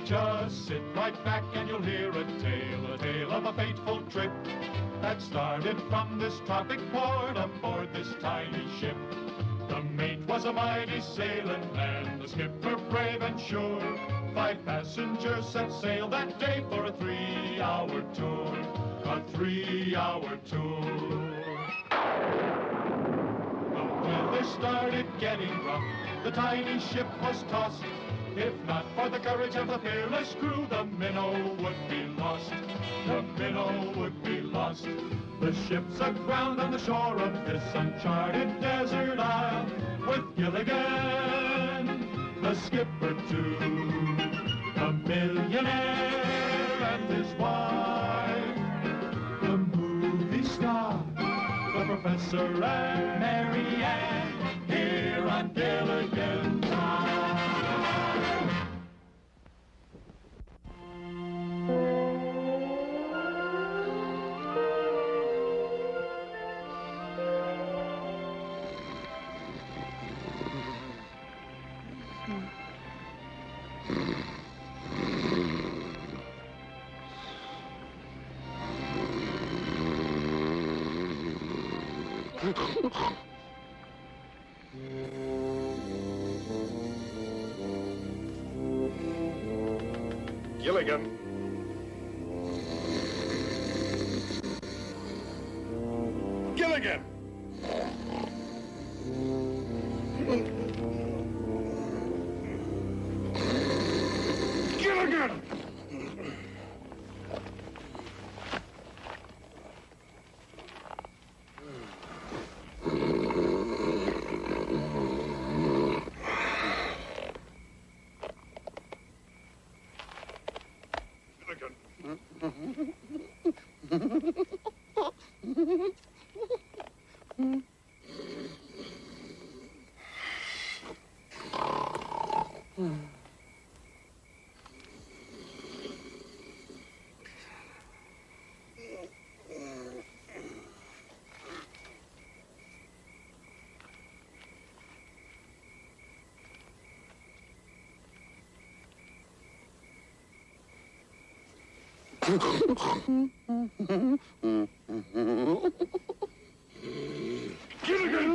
Just sit right back and you'll hear a tale of a fateful trip that started from this tropic port aboard this tiny ship. The mate was a mighty sailing man, the skipper brave and sure. 5 passengers set sail that day for a 3-hour tour, a 3-hour tour. The weather started getting rough, the tiny ship was tossed. If not for the courage of the fearless crew, the minnow would be lost. The minnow would be lost. The ship's aground on the shore of this uncharted desert isle, with Gilligan, the skipper too, a millionaire and his wife, the movie star, the professor and Mary Ann, here on Gilligan's Island. Gilligan. Gilligan! Gilligan! Gilligan!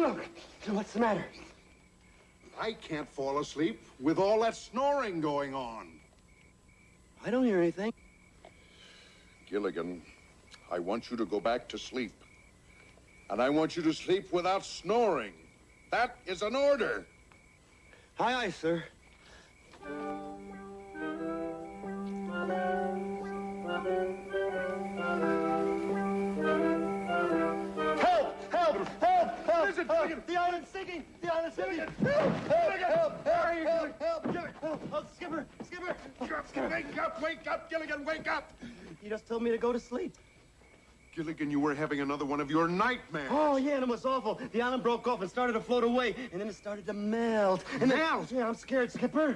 Look! What's the matter? I can't fall asleep with all that snoring going on. I don't hear anything. Gilligan, I want you to go back to sleep. And I want you to sleep without snoring. That is an order. Aye, aye, sir. The island's sinking! The island's sinking! Help! Oh, Skipper! Wake up, Gilligan, wake up! He just told me to go to sleep. Gilligan, you were having another one of your nightmares. Oh, yeah, and it was awful. The island broke off and started to float away, and then it started to melt. And Melt? Yeah, I'm scared, Skipper.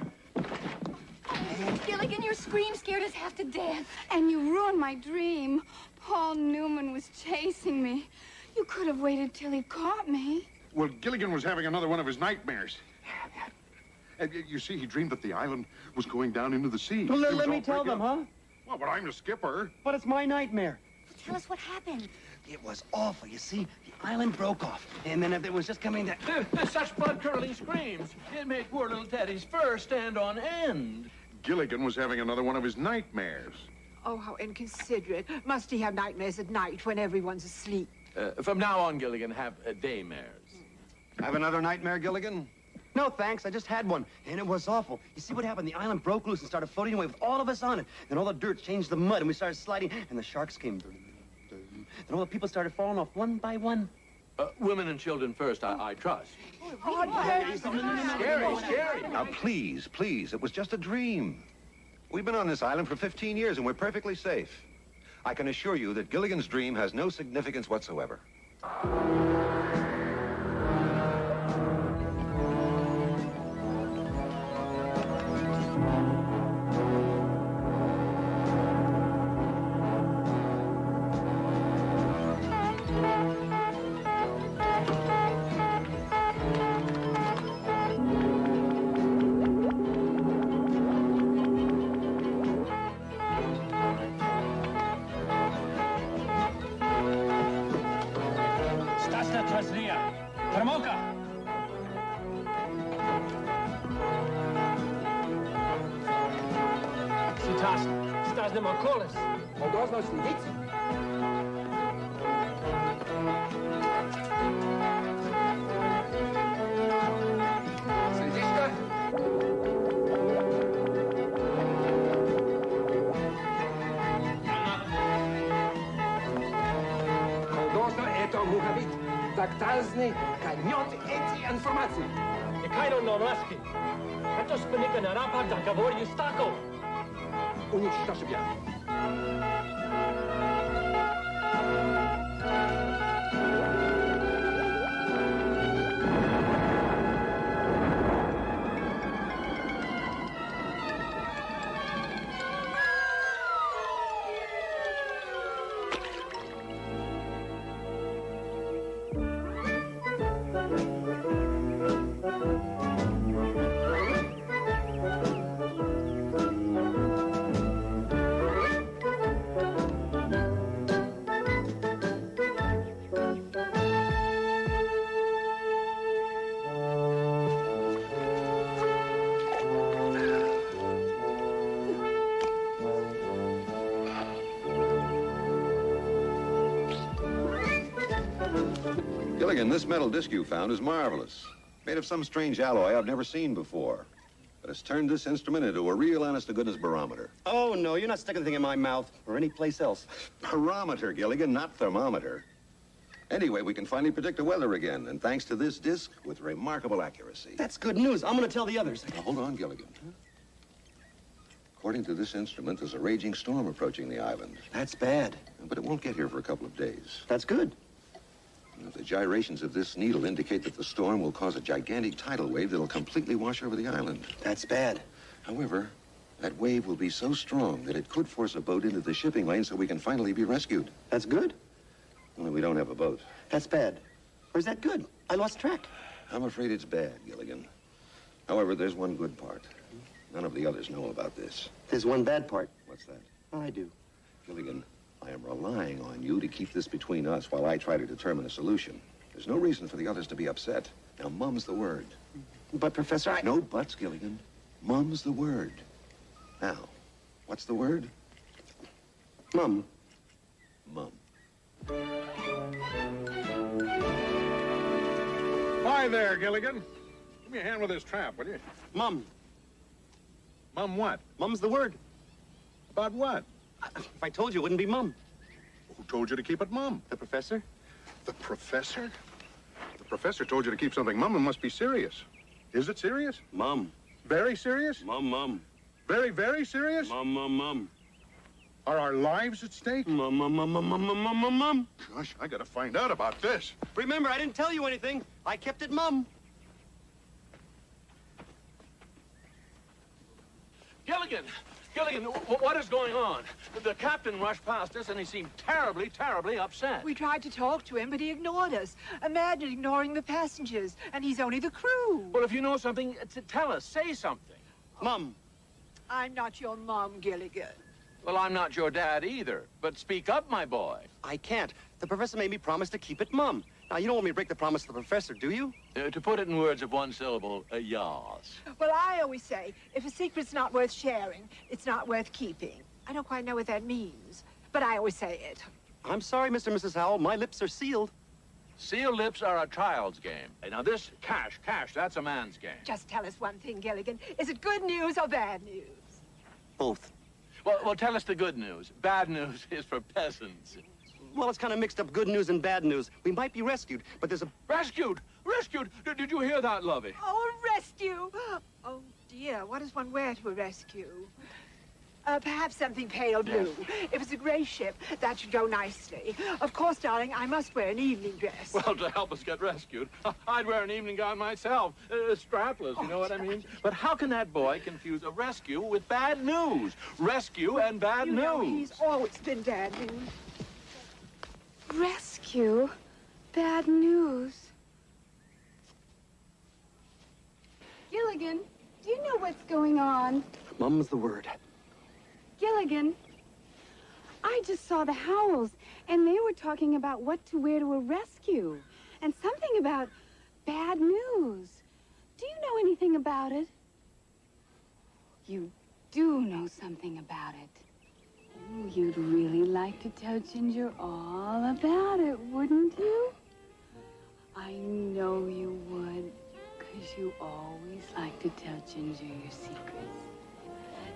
Gilligan, your scream scared us half to death. And you ruined my dream. Paul Newman was chasing me. You could have waited till he caught me. Well, Gilligan was having another one of his nightmares. You see, he dreamed that the island was going down into the sea. Well, let me tell them, huh? Well, but I'm the skipper. But it's my nightmare. Tell us what happened. It was awful. You see, the island broke off, and then it was just coming to... Such blood-curdling screams. It made poor little Teddy's fur stand on end. Gilligan was having another one of his nightmares. Oh, how inconsiderate. Must he have nightmares at night when everyone's asleep? From now on, Gilligan, have daymares. Have another nightmare, Gilligan? No, thanks. I just had one, and it was awful. You see what happened? The island broke loose and started floating away with all of us on it. Then all the dirt changed to mud, and we started sliding, and the sharks came. Then all the people started falling off one by one. Women and children first, I trust. Scary. Now, please, it was just a dream. We've been on this island for 15 years, and we're perfectly safe. I can assure you that Gilligan's dream has no significance whatsoever. Razne Makoles. Podozno slidic. Slidiška. Podozno eto muha bit. Tak tazni kanjot eti informaciji. Kaj do Norveski? Eto spenika na rapak da govori s tako. Уничтожь себя. Gilligan, this metal disc you found is marvelous. Made of some strange alloy I've never seen before. But it's turned this instrument into a real honest-to-goodness barometer. Oh, no, you're not sticking the thing in my mouth or any place else. Barometer, Gilligan, not thermometer. Anyway, we can finally predict the weather again, and thanks to this disc, with remarkable accuracy. That's good news. I'm going to tell the others. Now, hold on, Gilligan. According to this instrument, there's a raging storm approaching the island. That's bad. But it won't get here for a couple of days. That's good. The gyrations of this needle indicate that the storm will cause a gigantic tidal wave that'll completely wash over the island. That's bad. However, that wave will be so strong that it could force a boat into the shipping lane so we can finally be rescued. That's good. Only we don't have a boat. That's bad. Or is that good? I lost track. I'm afraid it's bad, Gilligan. However, there's one good part. None of the others know about this. There's one bad part. What's that? I do. Gilligan, I am relying on you to keep this between us while I try to determine a solution. There's no reason for the others to be upset. Now, mum's the word. But, Professor, I... No buts, Gilligan. Mum's the word. Now, what's the word? Mum. Mum. Hi there, Gilligan. Give me a hand with this trap, will you? Mum. Mum what? Mum's the word. About what? If I told you, it wouldn't be Mum. Who told you to keep it mum? The professor? The professor? The professor told you to keep something mum. It must be serious. Is it serious? Mum. Very serious? Mum. Very, very serious? Mum. Are our lives at stake? Mum. Gosh, I gotta find out about this. Remember, I didn't tell you anything. I kept it Mum. Gilligan, what is going on? The captain rushed past us, and he seemed terribly, terribly upset. We tried to talk to him, but he ignored us. Imagine ignoring the passengers, and he's only the crew. Well, if you know something, tell us. Say something. Mum. I'm not your mom, Gilligan. Well, I'm not your dad either. But speak up, my boy. I can't. The professor made me promise to keep it Mum. Now, you don't want me to break the promise to the professor, do you? To put it in words of one syllable, yas. Well, I always say, if a secret's not worth sharing, it's not worth keeping. I don't quite know what that means, but I always say it. I'm sorry, Mr. and Mrs. Howell. My lips are sealed. Sealed lips are a child's game. Now, this cash, that's a man's game. Just tell us one thing, Gilligan. Is it good news or bad news? Both. Well, tell us the good news. Bad news is for peasants. Well, it's kind of mixed up good news and bad news. We might be rescued, but there's a... Rescued? Did you hear that, Lovey? Oh, a rescue! Oh, dear, what does one wear to a rescue? Perhaps something pale blue. If it's a gray ship, that should go nicely. Of course, darling, I must wear an evening dress. Well, to help us get rescued, I'd wear an evening gown myself. Strapless, you know what I mean? But how can that boy confuse a rescue with bad news? Rescue and bad news. You know, he's always been bad news. Rescue? Bad news. Gilligan, do you know what's going on? Mum's the word. Gilligan, I just saw the Howells, and they were talking about what to wear to a rescue, and something about bad news. Do you know anything about it? You do know something about it. Oh, you'd really like to tell Ginger all about it, wouldn't you? I know you would, because you always like to tell Ginger your secrets.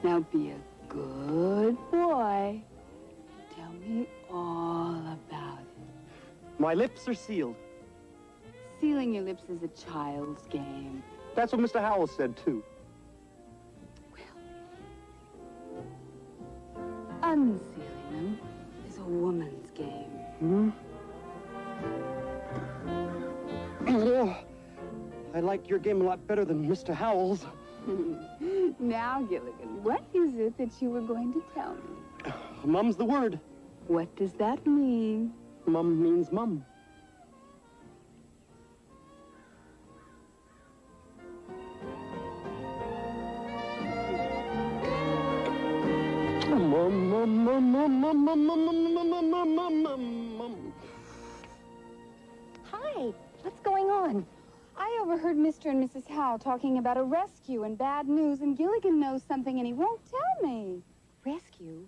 Now be a good boy. Tell me all about it. My lips are sealed. Sealing your lips is a child's game. That's what Mr. Howell said, too. Unsealing them is a woman's game. Hmm? Oh, I like your game a lot better than Mr. Howell's. Now, Gilligan, what is it that you were going to tell me? Mum's the word. What does that mean? Mum means mum. Hi, what's going on? I overheard Mr. and Mrs. Howell talking about a rescue and bad news, and Gilligan knows something and he won't tell me. Rescue?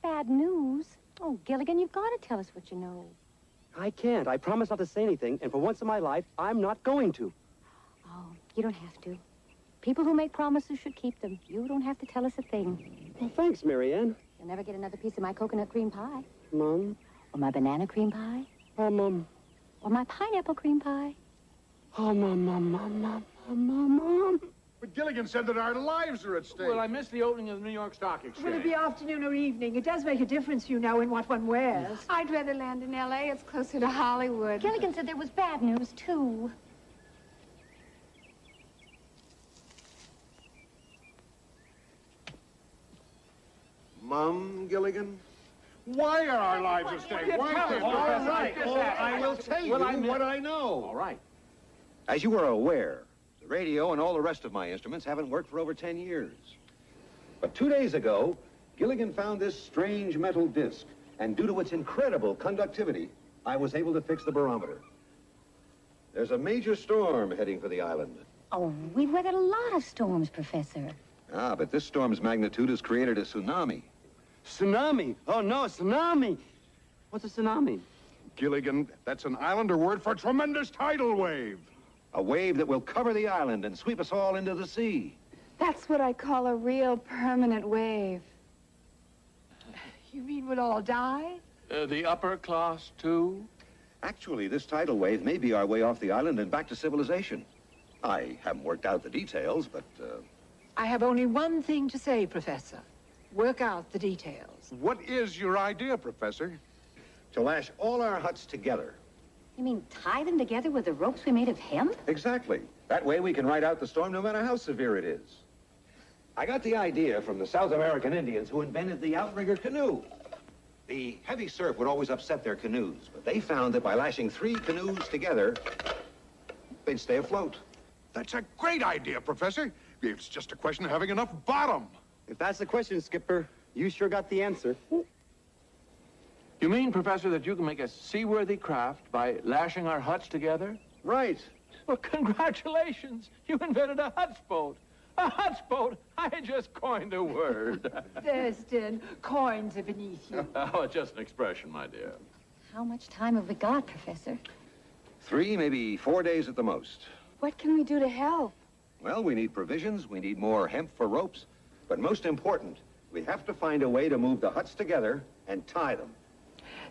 Bad news? Oh, Gilligan, you've got to tell us what you know. I can't. I promise not to say anything, and for once in my life, I'm not going to. Oh, you don't have to. People who make promises should keep them. You don't have to tell us a thing. Well, thanks, Marianne. You'll never get another piece of my coconut cream pie. Mom. Or my banana cream pie. Oh, Mom. Or my pineapple cream pie. Oh, Mom. But Gilligan said that our lives are at stake. Well, I missed the opening of the New York Stock Exchange. Will it be afternoon or evening? It does make a difference, you know, in what one wears. I'd rather land in L.A. It's closer to Hollywood. Gilligan said there was bad news, too. Mum, Gilligan? Why are our lives at stake? Why? All right. I will tell you what I know. All right. As you are aware, the radio and all the rest of my instruments haven't worked for over 10 years. But 2 days ago, Gilligan found this strange metal disc, and due to its incredible conductivity, I was able to fix the barometer. There's a major storm heading for the island. Oh, we've weathered a lot of storms, Professor. Ah, but this storm's magnitude has created a tsunami. Tsunami? Oh, no, a tsunami. What's a tsunami? Gilligan, that's an Islander word for tremendous tidal wave. A wave that will cover the island and sweep us all into the sea. That's what I call a real permanent wave. You mean we'll all die? The upper class, too? Actually, this tidal wave may be our way off the island and back to civilization. I haven't worked out the details, but, I have only one thing to say, Professor. Work out the details. What is your idea, Professor? to lash all our huts together. You mean tie them together with the ropes we made of hemp? Exactly. That way we can ride out the storm no matter how severe it is. I got the idea from the South American Indians who invented the outrigger canoe. The heavy surf would always upset their canoes, but they found that by lashing 3 canoes together, they'd stay afloat. That's a great idea, Professor. It's just a question of having enough bottom. If that's the question, Skipper, you sure got the answer. You mean, Professor, that you can make a seaworthy craft by lashing our huts together? Right. Well, congratulations. You invented a huts boat. A huts boat? I just coined a word. Thurston, coins are beneath you. Oh, it's just an expression, my dear. How much time have we got, Professor? 3, maybe 4 days at the most. What can we do to help? Well, we need provisions, we need more hemp for ropes, but most important, we have to find a way to move the huts together and tie them.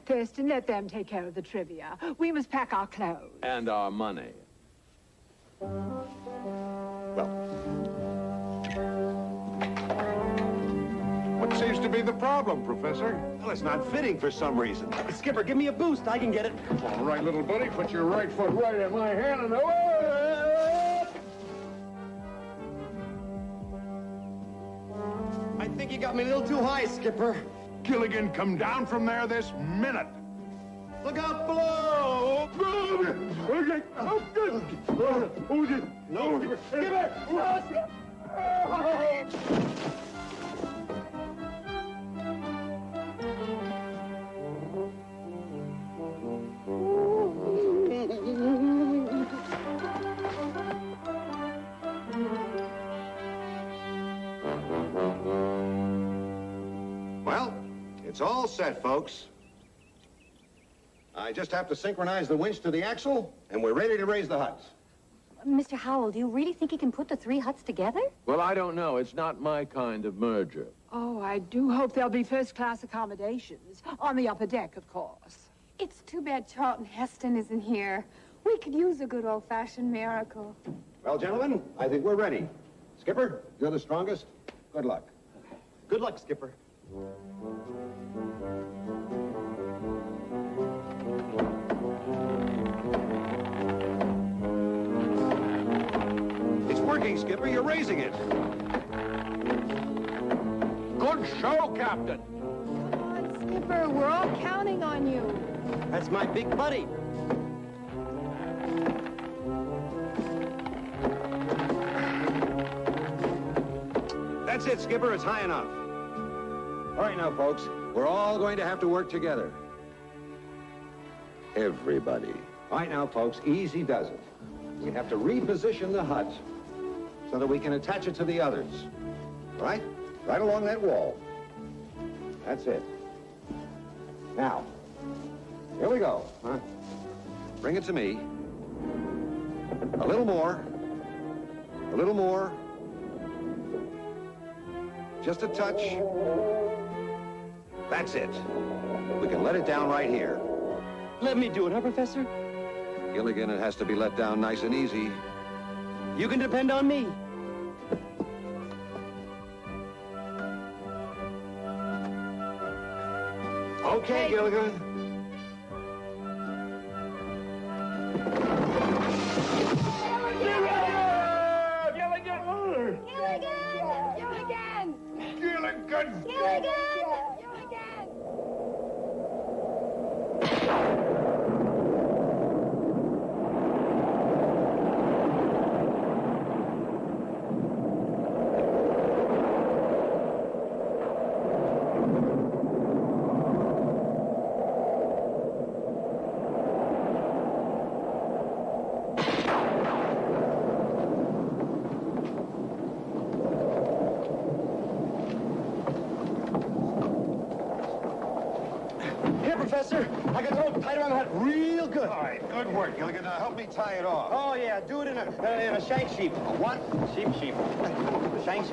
Thurston, let them take care of the trivia. We must pack our clothes. And our money. Well, What seems to be the problem, Professor? well, it's not fitting for some reason. Skipper, give me a boost. I can get it. All right, little buddy, put your right foot right in my hand and away! I think you got me a little too high, Skipper. Gilligan, come down from there this minute. Look out below! No, Skipper! well, It's all set, folks. I just have to synchronize the winch to the axle, and we're ready to raise the huts. Mr. Howell, do you really think he can put the 3 huts together? Well, I don't know. It's not my kind of merger. Oh, I do hope there'll be first-class accommodations. On the upper deck, of course. It's too bad Charlton Heston isn't here. We could use a good old-fashioned miracle. Well, gentlemen, I think we're ready. Skipper, you're the strongest. Good luck. Good luck, Skipper. It's working, Skipper. You're raising it. Good show, Captain. Come on, Skipper. We're all counting on you. That's my big buddy. That's it, Skipper. It's high enough. All right now, folks. We're all going to have to work together. Everybody. All right now, folks. Easy does it. We have to reposition the hut so that we can attach it to the others. All right? Right along that wall. That's it. Now, here we go. Huh? Bring it to me. A little more. A little more. Just a touch. That's it. We can let it down right here. Let me do it, huh, Professor? Gilligan, it has to be let down nice and easy. You can depend on me. Okay, Gilligan. Professor, I got the rope tied around the hut real good. All right, good work, Gilligan. Now help me tie it off. Oh, yeah, do it in a shank sheep. A what? Sheep. Shank.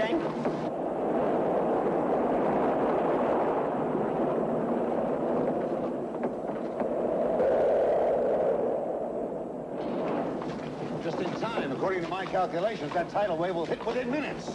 Just in time. According to my calculations, that tidal wave will hit within minutes.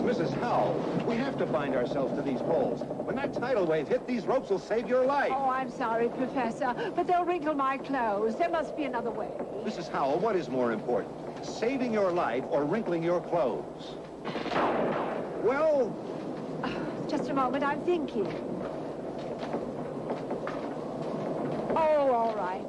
Mrs. Howell, we have to bind ourselves to these poles. When that tidal wave hit, these ropes will save your life. Oh, I'm sorry, Professor, but they'll wrinkle my clothes. There must be another way. Mrs. Howell, what is more important? Saving your life or wrinkling your clothes? Well... Just a moment, I'm thinking. Oh, all right.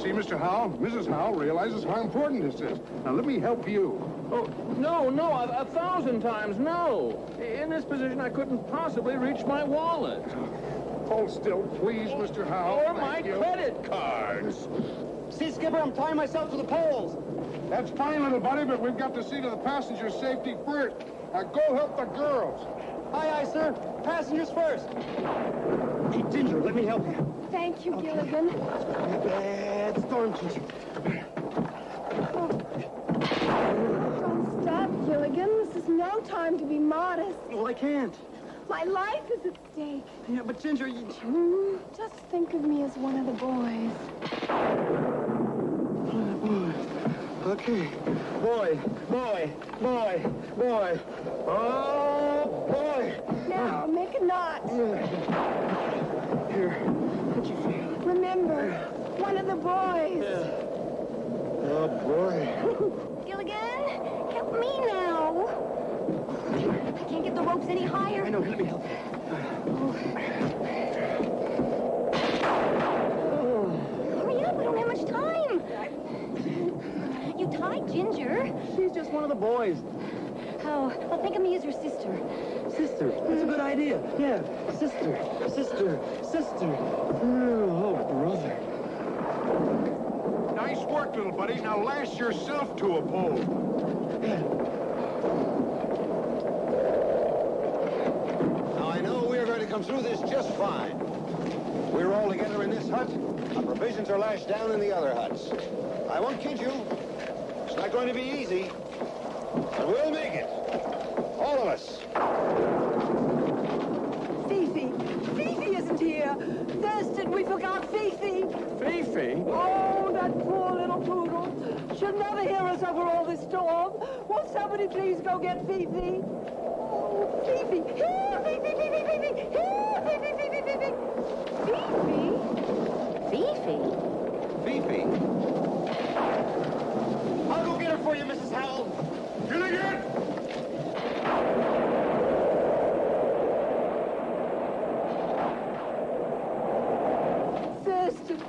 See, Mr. Howell, Mrs. Howell realizes how important this is. Now, let me help you. Oh, no, 1,000 times no. In this position, I couldn't possibly reach my wallet. Hold still, please, Mr. Howell. Or my credit cards. See, Skipper, I'm tying myself to the poles. That's fine, little buddy, but we've got to see to the passenger's safety first. Now, go help the girls. Aye, sir. Passengers first. Hey, Ginger, let me help you. Thank you, Gilligan. Bad storm, Ginger. Don't stop, Gilligan. This is no time to be modest. Well, I can't. My life is at stake. Yeah, but Ginger, you... Just think of me as one of the boys. Okay. Boy. Oh, boy. Now, make a knot. Here. How'd you feel? Remember, one of the boys. Yeah. Oh, boy. Gilligan, help me now. I can't get the ropes any higher. I know, let me help you. Hurry up, we don't have much time. You tied Ginger. She's just one of the boys. how? Well, think of me as your sister. Sister, that's a good idea. Yeah, sister. Oh, brother. Nice work, little buddy. Now lash yourself to a pole. Now, I know we are going to come through this just fine. We're all together in this hut. Our provisions are lashed down in the other huts. I won't kid you. It's not going to be easy. But we'll make it. All of us. Fifi. Fifi isn't here. Thurston, we forgot Fifi. Fifi? Oh, that poor little poodle. She'll never hear us over all this storm. Will somebody please go get Fifi? Oh, Fifi. Here, Fifi, Fifi, Fifi. Here, Fifi, Fifi, Fifi. Fifi? Fifi. I'll go get her for you, Mrs. Howell. Gilligan! Thurston,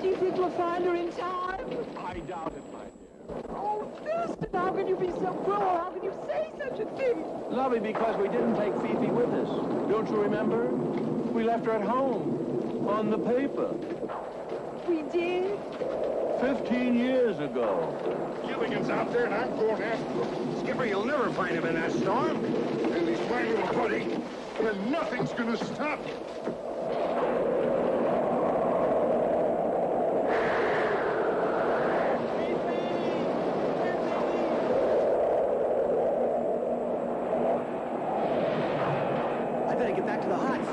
do you think we'll find her in time? I doubt it, my dear. Oh, Thurston, how can you be so cruel? How can you say such a thing? Lovey, because we didn't take Fifi with us. Don't you remember? We left her at home, on the paper. We did? 15 years ago. Gilligan's out there, and I'm going after him. Skipper, you'll never find him in that storm. And he's my little buddy, and nothing's gonna stop him. I better get back to the huts.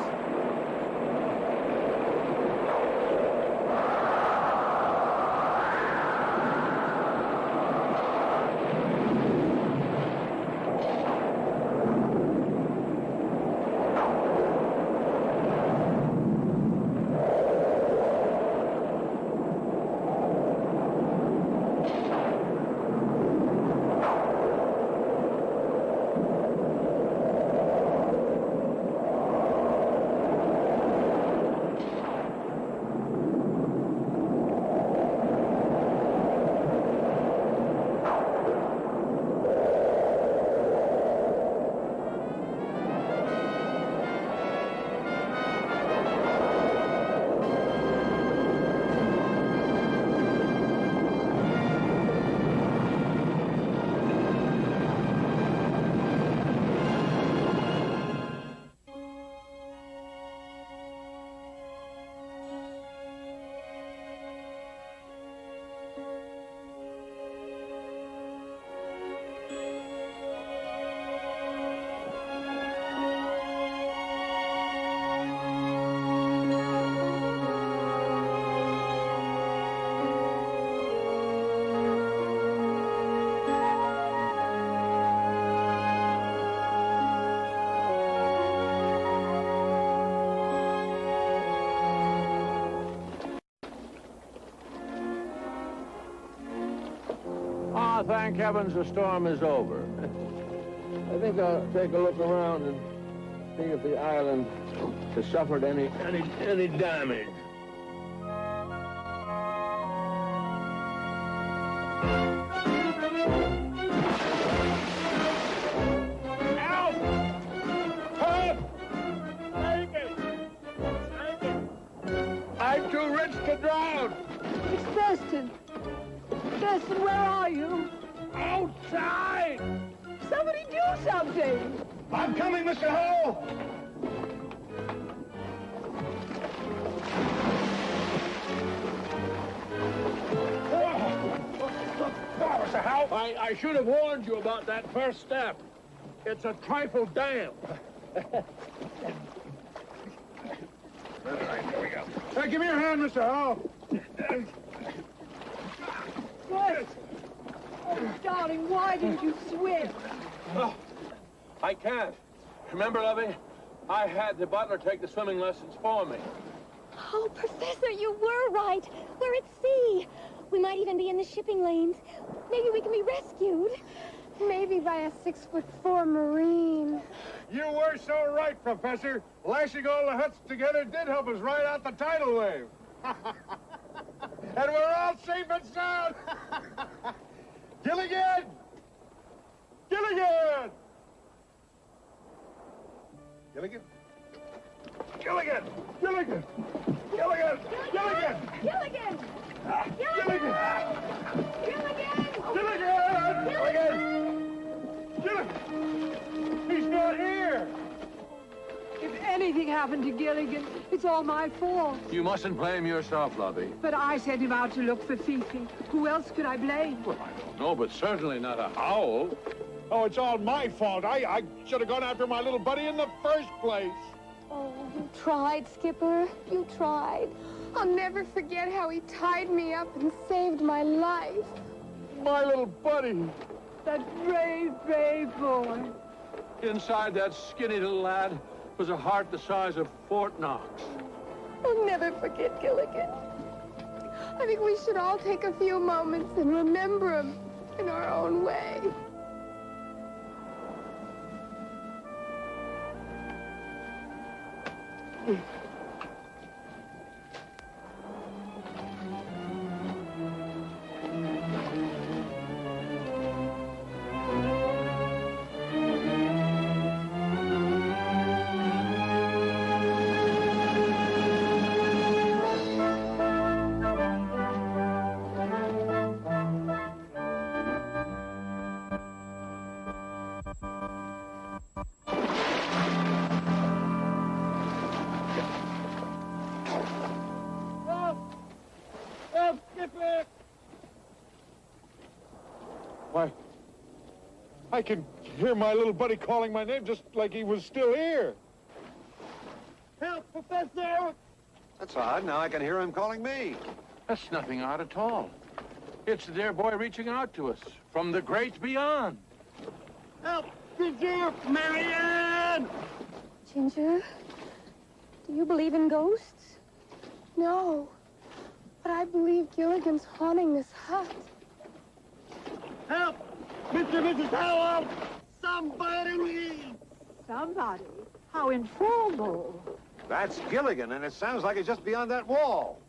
Thank heavens the storm is over. I think I'll take a look around and see if the island has suffered any damage. Help! Help! Save me! Save me! I'm too rich to drown! It's Thurston. Thurston, where are you? Outside! Somebody do something! I'm coming, Mr. Hale! Mr. Hale, I should have warned you about that first step. It's a trifle damp. That's right, here we go. Hey, give me your hand, Mr. Hale. What? Oh, darling, why didn't you swim? Oh, I can't. Remember, Lovey? I had the butler take the swimming lessons for me. Oh, Professor, you were right. We're at sea. We might even be in the shipping lanes. Maybe we can be rescued. Maybe by a 6'4" Marine. You were so right, Professor. Lashing all the huts together did help us ride out the tidal wave. And we're all safe and sound. Gilligan! Gilligan! Gilligan? Gilligan! Gilligan! Gilligan! Gilligan! Gilligan! Gilligan! Gilligan! Gilligan! Gilligan! He's not here! If anything happened to Gilligan, it's all my fault. You mustn't blame yourself, Lovey. But I sent him out to look for Fifi. Who else could I blame? Well, I don't know, but certainly not a howl. Oh, it's all my fault. I should have gone after my little buddy in the first place. Oh, you tried, Skipper. You tried. I'll never forget how he tied me up and saved my life. My little buddy. That brave, brave boy. Inside that skinny little lad was a heart the size of Fort Knox. I'll never forget Gilligan. I think we should all take a few moments and remember him in our own way. Why, I can hear my little buddy calling my name just like he was still here. Help, Professor! That's odd. Now I can hear him calling me. That's nothing odd at all. It's the dear boy reaching out to us from the great beyond. Help! Ginger! Marianne! Ginger, do you believe in ghosts? No, but I believe Gilligan's haunting this hut. Help! Mr. and Mrs. Hale! Somebody! Somebody? How informal. That's Gilligan, and it sounds like it's just beyond that wall.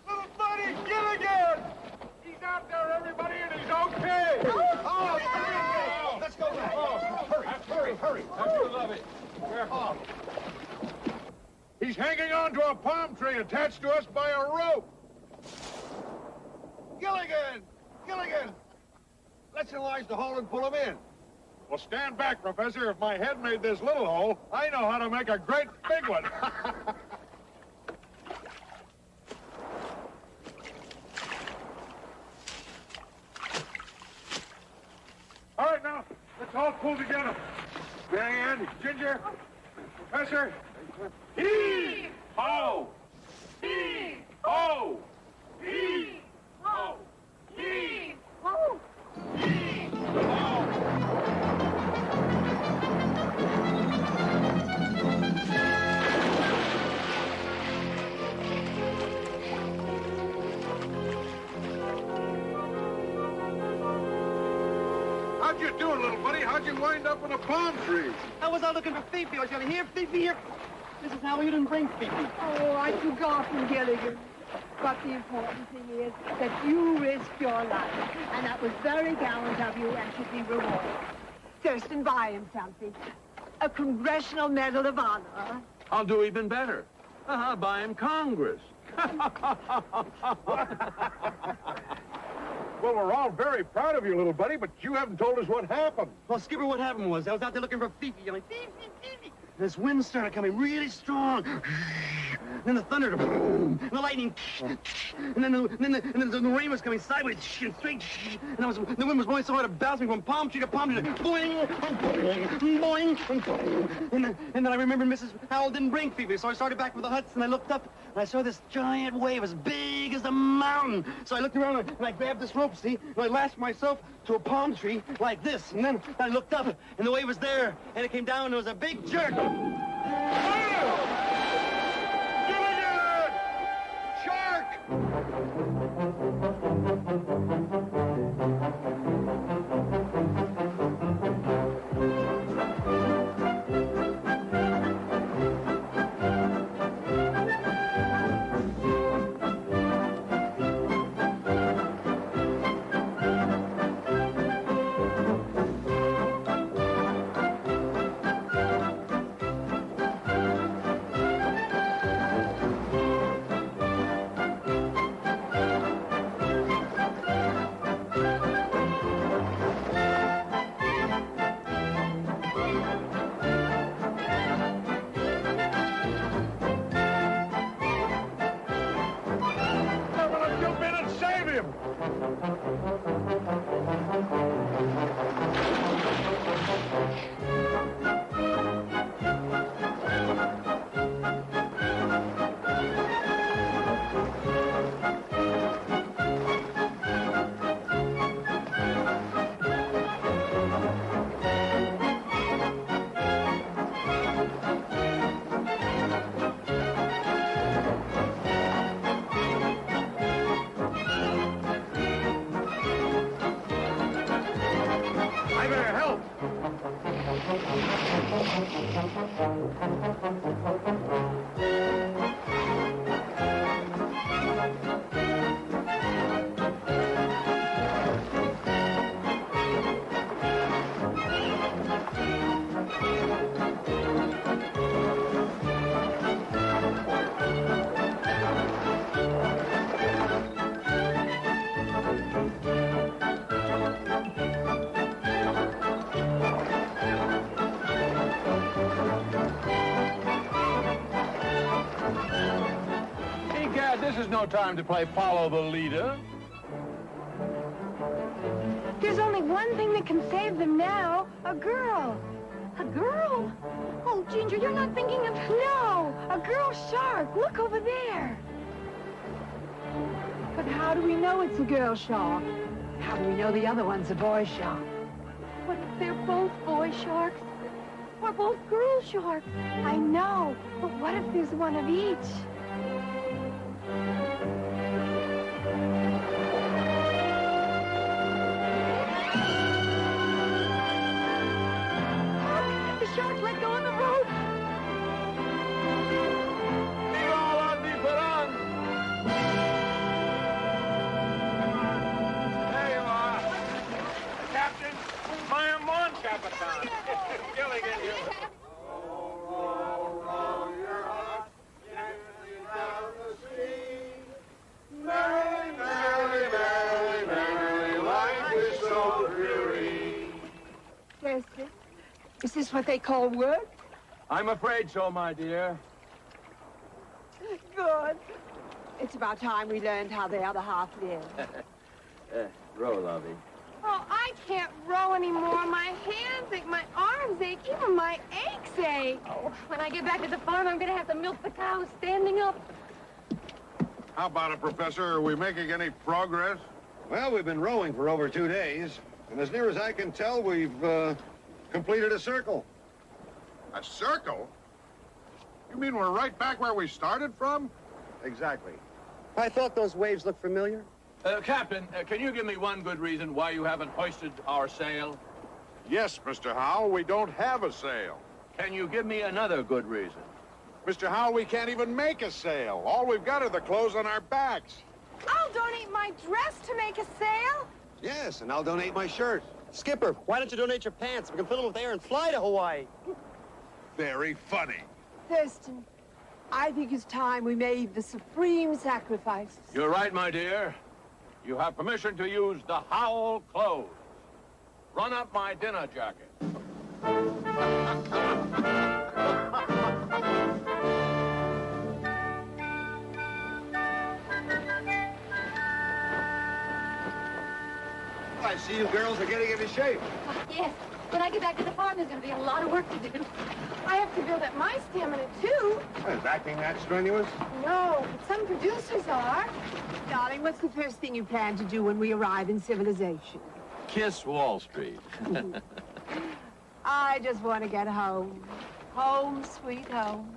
Little buddy, Gilligan! He's out there, everybody, and he's okay! Oh, let's go back. Hurry. After Lovey. Oh. He's hanging on to a palm tree attached to us by a rope. Gilligan! Let's enlarge the hole and pull him in. Well, stand back, Professor. If my head made this little hole, I know how to make a great big one. All right, now, let's all pull together. Marianne, Ginger, Professor. Heave! Ho! Heave! Ho! Heave! Ho! Heave! Ho! Heave! Ho! How'd you do it, little buddy? How'd you wind up in a palm tree? I was out looking for Fifi. I was going to hear Fifi here. Mrs. Howell, you didn't bring Fifi. Oh, I'd forgotten, Gilligan. But the important thing is that you risked your life. And that was very gallant of you and should be rewarded. Thurston, buy him something. A Congressional Medal of Honor. I'll do even better. I'll buy him Congress. Well, we're all very proud of you, little buddy, but you haven't told us what happened. Well, Skipper, what happened was I was out there looking for Fifi, yelling, Fifi, Fifi. This wind started coming really strong. And then the thunder, and the lightning, and then the rain was coming sideways and straight. And the wind was blowing so hard it bounced me from palm tree to palm tree. Boing, boing, boing. And then I remembered Mrs. Howell didn't bring Fifi, so I started back for the huts, and I looked up, and I saw this giant wave as big as a mountain. So I looked around, and I grabbed this rope, see? And I lashed myself to a palm tree like this. And then I looked up, and the wave was there, and it came down, and it was a big jerk. Gilligan! Shark! I better help. This is no time to play follow the leader. There's only one thing that can save them now. A girl. A girl? Oh, Ginger, you're not thinking of... No! A girl shark. Look over there. But how do we know it's a girl shark? How do we know the other one's a boy shark? What if they're both boy sharks? Or both girl sharks? I know, but what if there's one of each? The shark let go of the rope. There you are. Captain, my amon, Capitan. Gilligan, you. Merrily, merrily, merrily, merrily, life is so dreary. Lester, is this what they call work? I'm afraid so, my dear. Good. It's about time we learned how the other half lives. Row, lovey. Oh, I can't row anymore. My hands ache, my arms ache, even my aches ache. Oh, when I get back to the farm, I'm going to have to milk the cows standing up. How about it, Professor? Are we making any progress? Well, we've been rowing for over 2 days, and as near as I can tell, we've completed a circle. A circle? You mean we're right back where we started from? Exactly. I thought those waves looked familiar. Captain, can you give me one good reason why you haven't hoisted our sail? Yes, Mr. Howell, we don't have a sail. Can you give me another good reason? Mr. Howell, we can't even make a sail. All we've got are the clothes on our backs. I'll donate my dress to make a sail. Yes, and I'll donate my shirt. Skipper, why don't you donate your pants? We can fill them with air and fly to Hawaii. Very funny. Thurston, I think it's time we made the supreme sacrifice. You're right, my dear. You have permission to use the Howell clothes. Run up my dinner jacket. I see you girls are getting into shape. Yes. When I get back to the farm, there's going to be a lot of work to do. I have to build up my stamina, too. Is acting that strenuous? No, but some producers are. Darling, what's the first thing you plan to do when we arrive in civilization? Kiss Wall Street. I just want to get home. Home, sweet home.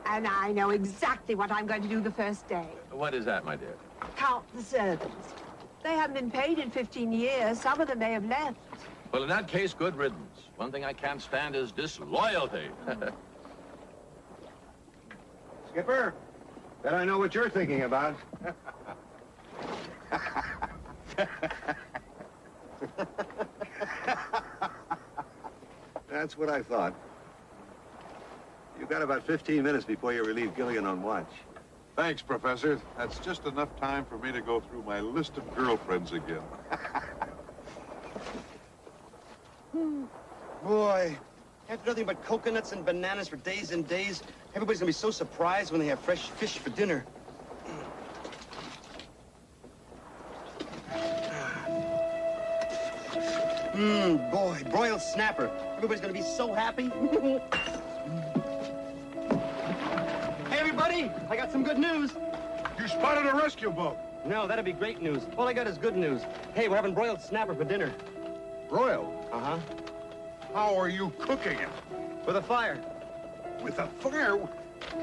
And I know exactly what I'm going to do the first day. What is that, my dear? Count the servants. They haven't been paid in 15 years. Some of them may have left. Well, in that case, good riddance. One thing I can't stand is disloyalty. Skipper, bet I know what you're thinking about. That's what I thought. You've got about 15 minutes before you relieve Gilligan on watch. Thanks, Professor. That's just enough time for me to go through my list of girlfriends again. Boy, after nothing but coconuts and bananas for days and days, everybody's gonna be so surprised when they have fresh fish for dinner. Boy, broiled snapper. Everybody's gonna be so happy. Hey, everybody, I got some good news. You spotted a rescue boat. No, that'd be great news. All I got is good news. Hey, we're having broiled snapper for dinner. Broiled? Uh-huh. How are you cooking it? With a fire. With a fire?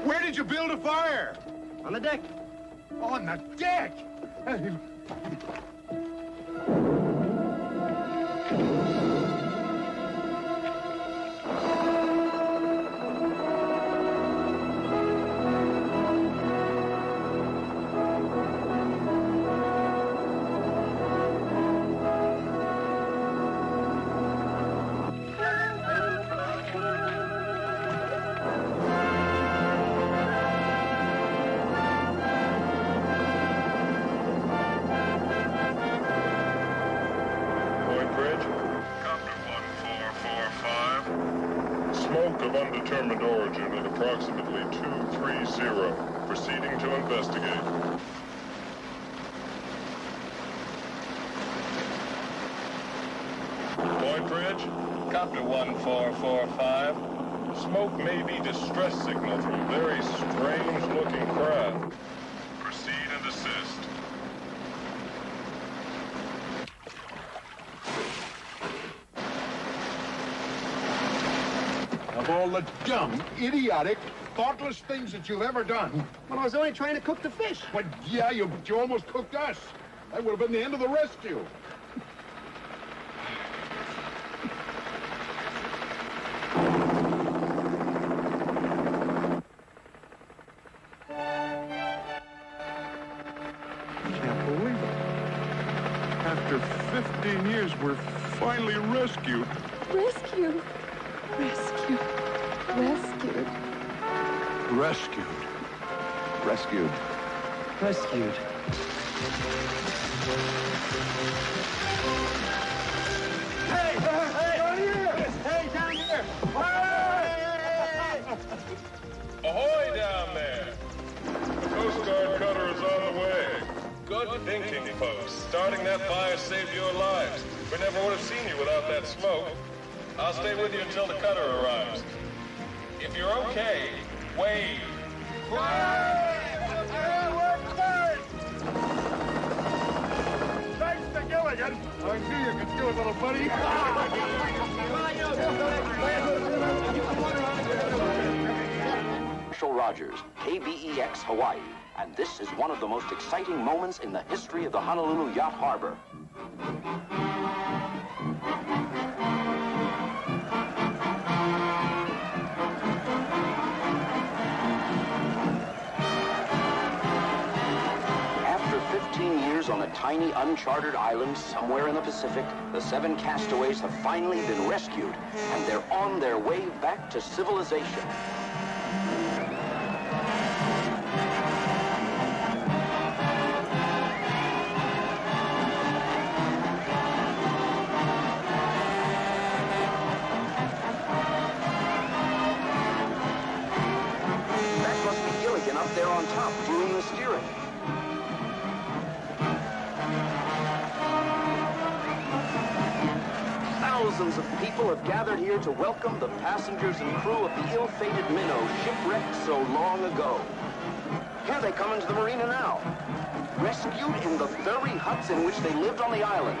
Where did you build a fire? On the deck. On the deck? Smoke of undetermined origin at approximately 230. Proceeding to investigate. Point Bridge, Copter 1445. Smoke may be distress signal from a very strange-looking craft. Proceed and assist. Of all the dumb, idiotic, thoughtless things that you've ever done. Well, I was only trying to cook the fish. But yeah, you almost cooked us. That would have been the end of the rescue. Can't believe it. After 15 years, we're finally rescued. Rescued. Rescued. Rescued. Rescued. Rescued. Rescued. Hey! Hey! Down here! Hey, down here! Hey! Ahoy down there! The Coast Guard cutter is on the way. Good thinking, folks. Starting that fire saved your lives. We never would have seen you without that smoke. I'll stay with you until the cutter arrives. If you're okay, wave. Thanks to Gilligan. I knew you could do it, little buddy. Marshall Rogers, KBEX Hawaii, and this is one of the most exciting moments in the history of the Honolulu Yacht Harbor. After 15 years on a tiny uncharted island somewhere in the Pacific, the 7 castaways have finally been rescued, and they're on their way back to civilization. That must be Gilligan up there on top doing the steering. Thousands of people have gathered here to welcome the passengers and crew of the ill-fated minnow shipwrecked so long ago. Here they come into the marina now, rescued in the very huts in which they lived on the island.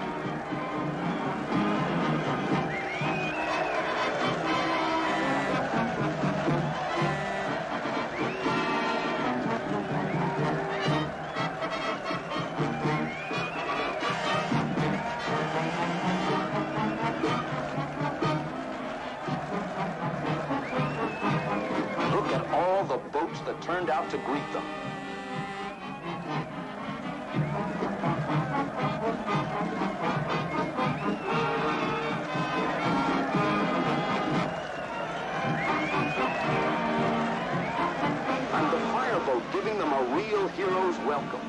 Look at all the boats that turned out to greet them. And the fireboat giving them a real hero's welcome.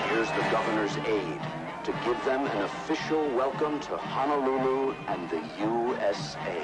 Here's the governor's aide to give them an official welcome to Honolulu and the USA.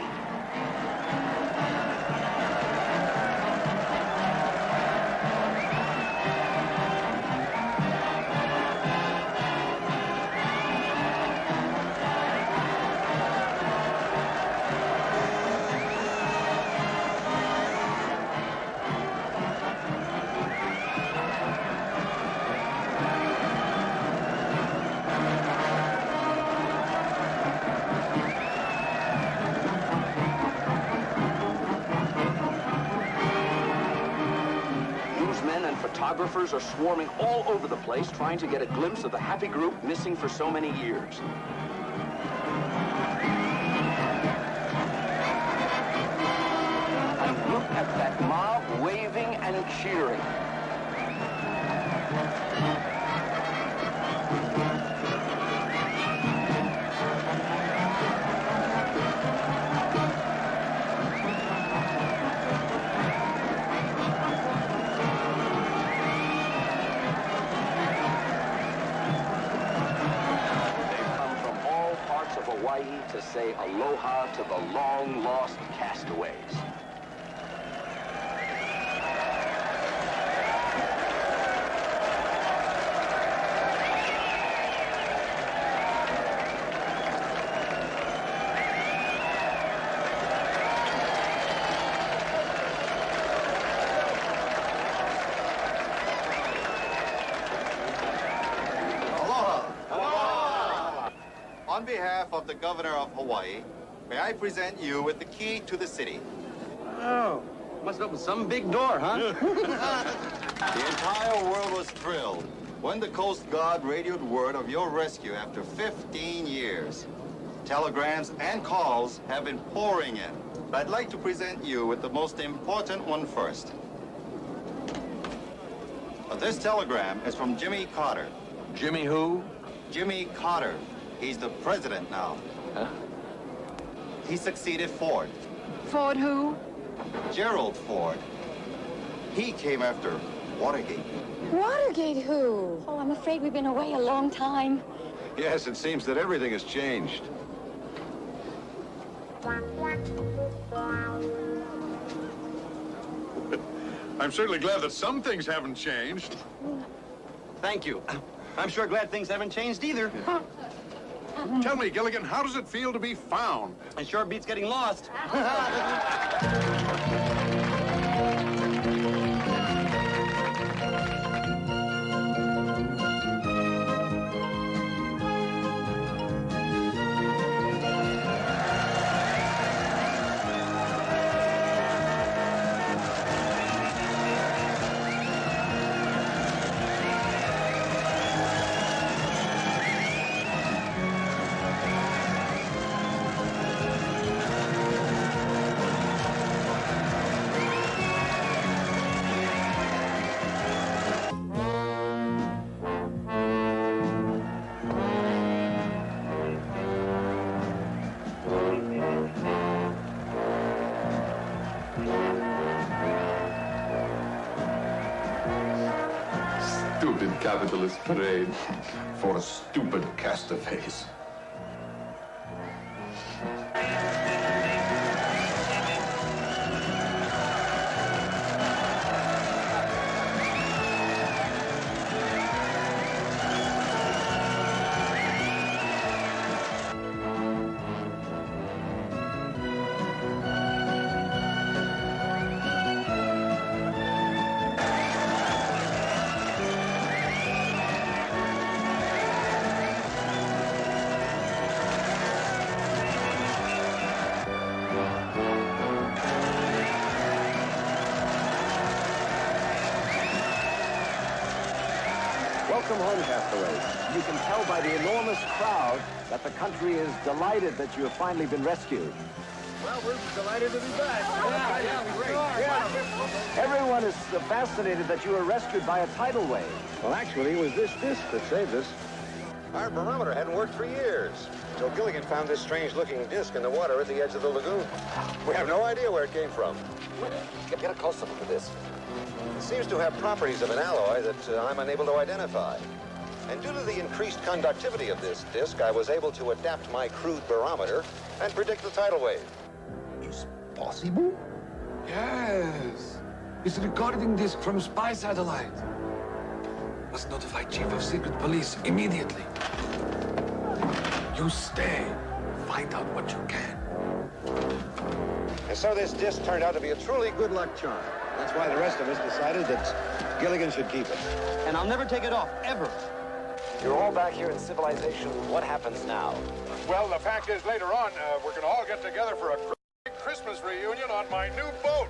Photographers are swarming all over the place trying to get a glimpse of the happy group missing for so many years. And look at that mob waving and cheering. To say aloha to the long-lost castaways. On behalf of the governor of Hawaii, may I present you with the key to the city. Oh, must open some big door, huh? The entire world was thrilled when the Coast Guard radioed word of your rescue after 15 years. Telegrams and calls have been pouring in, but I'd like to present you with the most important one first. This telegram is from Jimmy Carter. Jimmy who? Jimmy Carter. He's the president now. Huh? He succeeded Ford. Ford who? Gerald Ford. He came after Watergate. Watergate who? Oh, I'm afraid we've been away a long time. Yes, it seems that everything has changed. I'm certainly glad that some things haven't changed. Thank you. I'm sure glad things haven't changed either. Tell me, Gilligan, how does it feel to be found? It sure beats getting lost. Stupid capitalist parade for stupid castaways. Welcome home, castaways. You can tell by the enormous crowd that the country is delighted that you have finally been rescued. Well, we're delighted to be back. Everyone is fascinated that you were rescued by a tidal wave. Well, actually, it was this disc that saved us. Our barometer hadn't worked for years, until Gilligan found this strange-looking disc in the water at the edge of the lagoon. We have no idea where it came from. Get a close look at this. It seems to have properties of an alloy that I'm unable to identify. And due to the increased conductivity of this disc, I was able to adapt my crude barometer and predict the tidal wave. Is possible? Yes. It's a recording disc from spy satellite. Must notify Chief of Secret Police immediately. You stay. Find out what you can. And so this disc turned out to be a truly good luck charm. That's why the rest of us decided that Gilligan should keep it. And I'll never take it off, ever. You're all back here in civilization. What happens now? Well, the fact is, later on, we're going to all get together for a Christmas reunion on my new boat.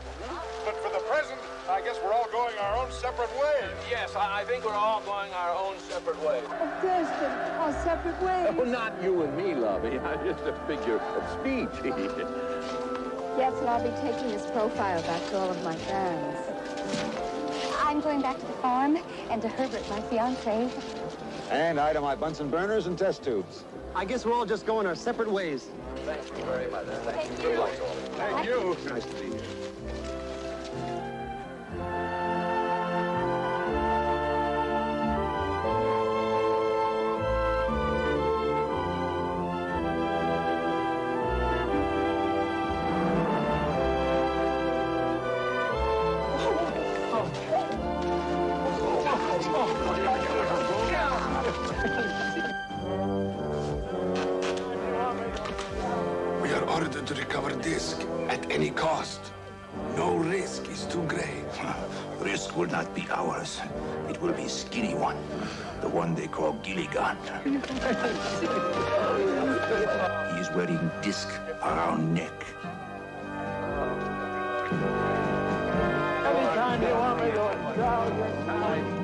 But for the present, I guess we're all going our own separate ways. Yes, I think we're all going our own separate ways. Of course, but all separate ways. Oh, not you and me, lovey. I'm just a figure of speech. Yes, and I'll be taking this profile back to all of my fans. I'm going back to the farm and to Herbert, my fiancé. And I to my Bunsen burners and test tubes. I guess we're all just going our separate ways. Thank you very much. Thank you. Good luck to all. Thank you. Nice to meet you. We are ordered to recover disc at any cost. No risk is too great. Risk will not be ours. It will be skinny one. The one they call Gilligan. He is wearing disc around neck. Anytime you want me to indulge in time.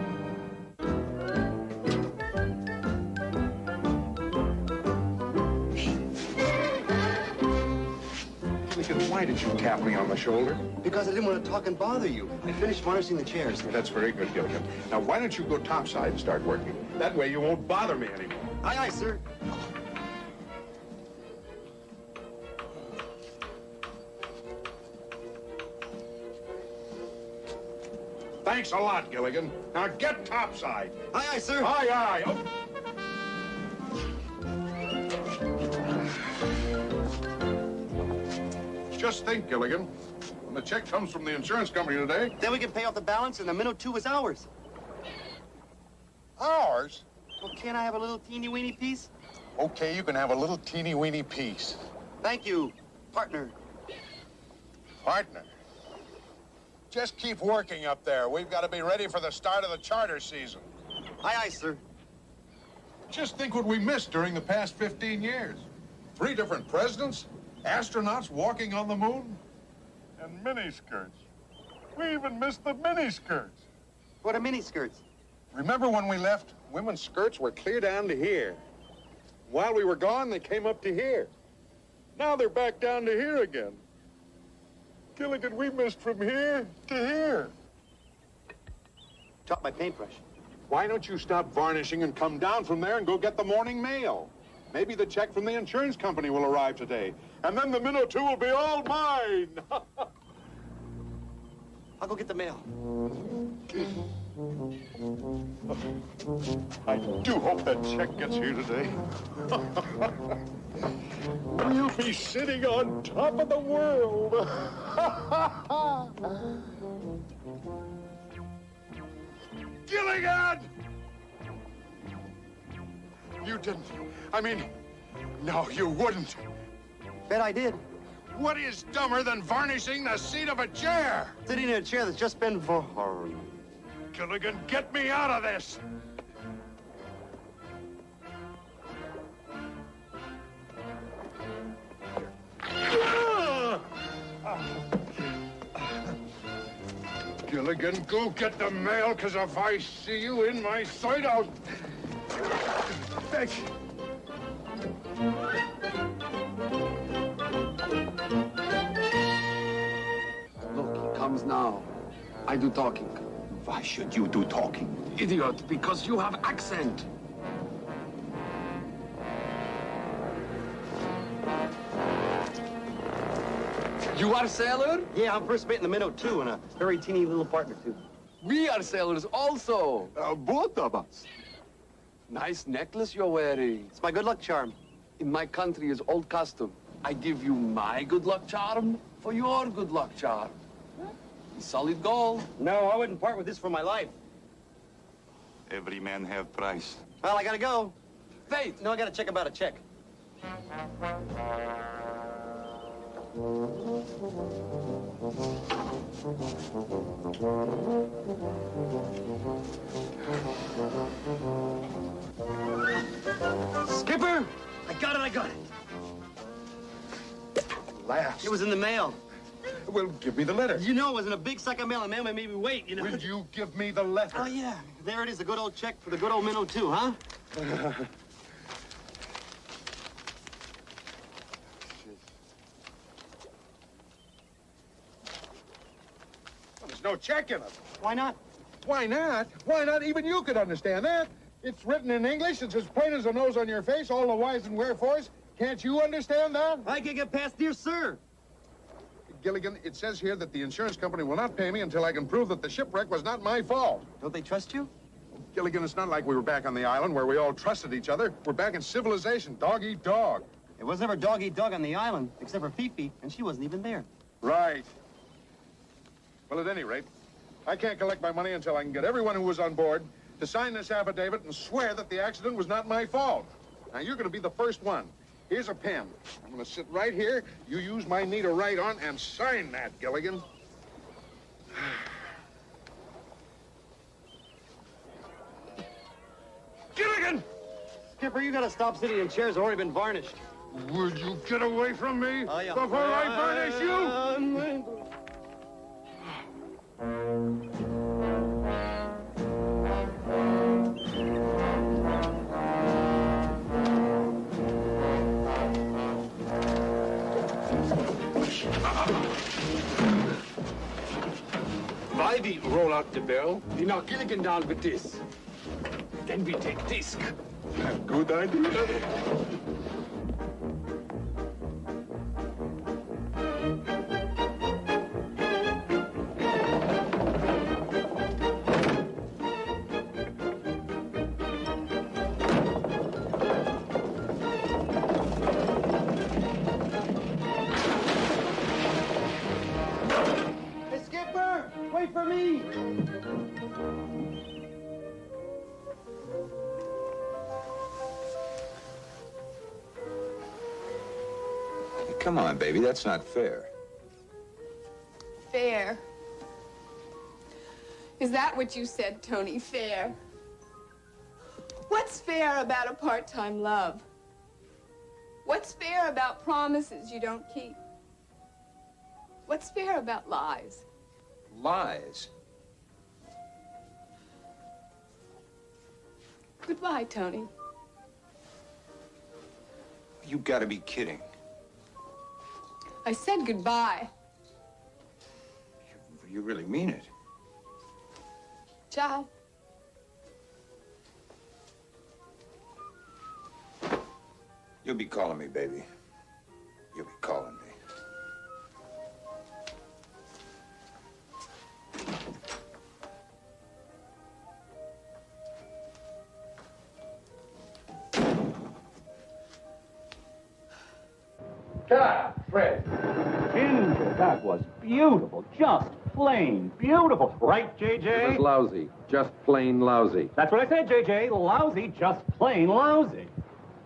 Why did you tap me on the shoulder? Because I didn't want to talk and bother you. I finished varnishing the chairs. That's very good, Gilligan. Now, why don't you go topside and start working? That way you won't bother me anymore. Aye, aye, sir. Thanks a lot, Gilligan. Now get topside. Aye, aye, sir. Aye, aye. Oh. Just think, Gilligan. When the check comes from the insurance company today... Then we can pay off the balance and the minnow 2 is ours. Ours? Well, can't I have a little teeny-weeny piece? Okay, you can have a little teeny-weeny piece. Thank you, partner. Partner? Just keep working up there. We've got to be ready for the start of the charter season. Aye, aye, sir. Just think what we missed during the past 15 years. 3 different presidents, astronauts walking on the moon, and miniskirts. We even missed the miniskirts. What are miniskirts? Remember when we left, women's skirts were clear down to here. While we were gone, they came up to here. Now they're back down to here again. Gilligan, we missed from here to here. Drop my paintbrush. Why don't you stop varnishing and come down from there and go get the morning mail? Maybe the check from the insurance company will arrive today. And then the minnow 2 will be all mine. I'll go get the mail. I do hope that check gets here today. We'll be sitting on top of the world. Gilligan! You didn't. I mean, no, you wouldn't. Bet I did. What is dumber than varnishing the seat of a chair? Sitting in a chair that's just been varnished. Gilligan, get me out of this! Gilligan, go get the mail, because if I see you in my sight, I'll... Thanks. Look, he comes now. I do talking. Why should you do talking? Idiot, because you have accent. You are sailor? Yeah, I'm first mate in the minnow 2 and a very teeny little partner, too. We are sailors also. Both of us. Nice necklace you're wearing. It's my good luck charm. In my country is old custom. I give you my good luck charm for your good luck charm. Solid gold. No, I wouldn't part with this for my life. Every man have price. Well, I gotta go. Wait. No, I gotta check about a check. Skipper! I got it, I got it. last? It was in the mail. Well, give me the letter. You know it was in a big sack of mail. The mailman made me wait, you know. Will you give me the letter? Oh, yeah. There it is, a good old check for the good old minnow, too, huh? There's no check in it. Why not? Why not? Why not? Even you could understand that. It's written in English. It's as plain as the nose on your face, all the whys and wherefores. Can't you understand that? I can't get past dear sir. Gilligan, it says here that the insurance company will not pay me until I can prove that the shipwreck was not my fault. Don't they trust you? Gilligan, it's not like we were back on the island where we all trusted each other. We're back in civilization, dog eat dog. It was never dog eat dog on the island, except for Fifi, and she wasn't even there. Right. Well, at any rate, I can't collect my money until I can get everyone who was on board to sign this affidavit and swear that the accident was not my fault. Now, you're going to be the first one. Here's a pen. I'm going to sit right here. You use my knee to write on and sign that, Gilligan. Gilligan! Skipper, you gotta stop sitting in chairs that already been varnished. Would you get away from me yeah. before I varnish you? While we roll out the barrel, we knock Gilligan down with this. Then we take disc. Good idea. Hey, Skipper! Wait for me! Come on, baby, that's not fair. Fair. Is that what you said, Tony? Fair? What's fair about a part-time love? What's fair about promises you don't keep? What's fair about lies? Lies? Goodbye, Tony. You gotta be kidding. I said goodbye. You really mean it. Ciao. You'll be calling me, baby. You'll be calling me. Cut, Fred. Ginger, that was beautiful. Just plain beautiful. Right, JJ? It was lousy. Just plain lousy. That's what I said, JJ. Lousy, just plain lousy.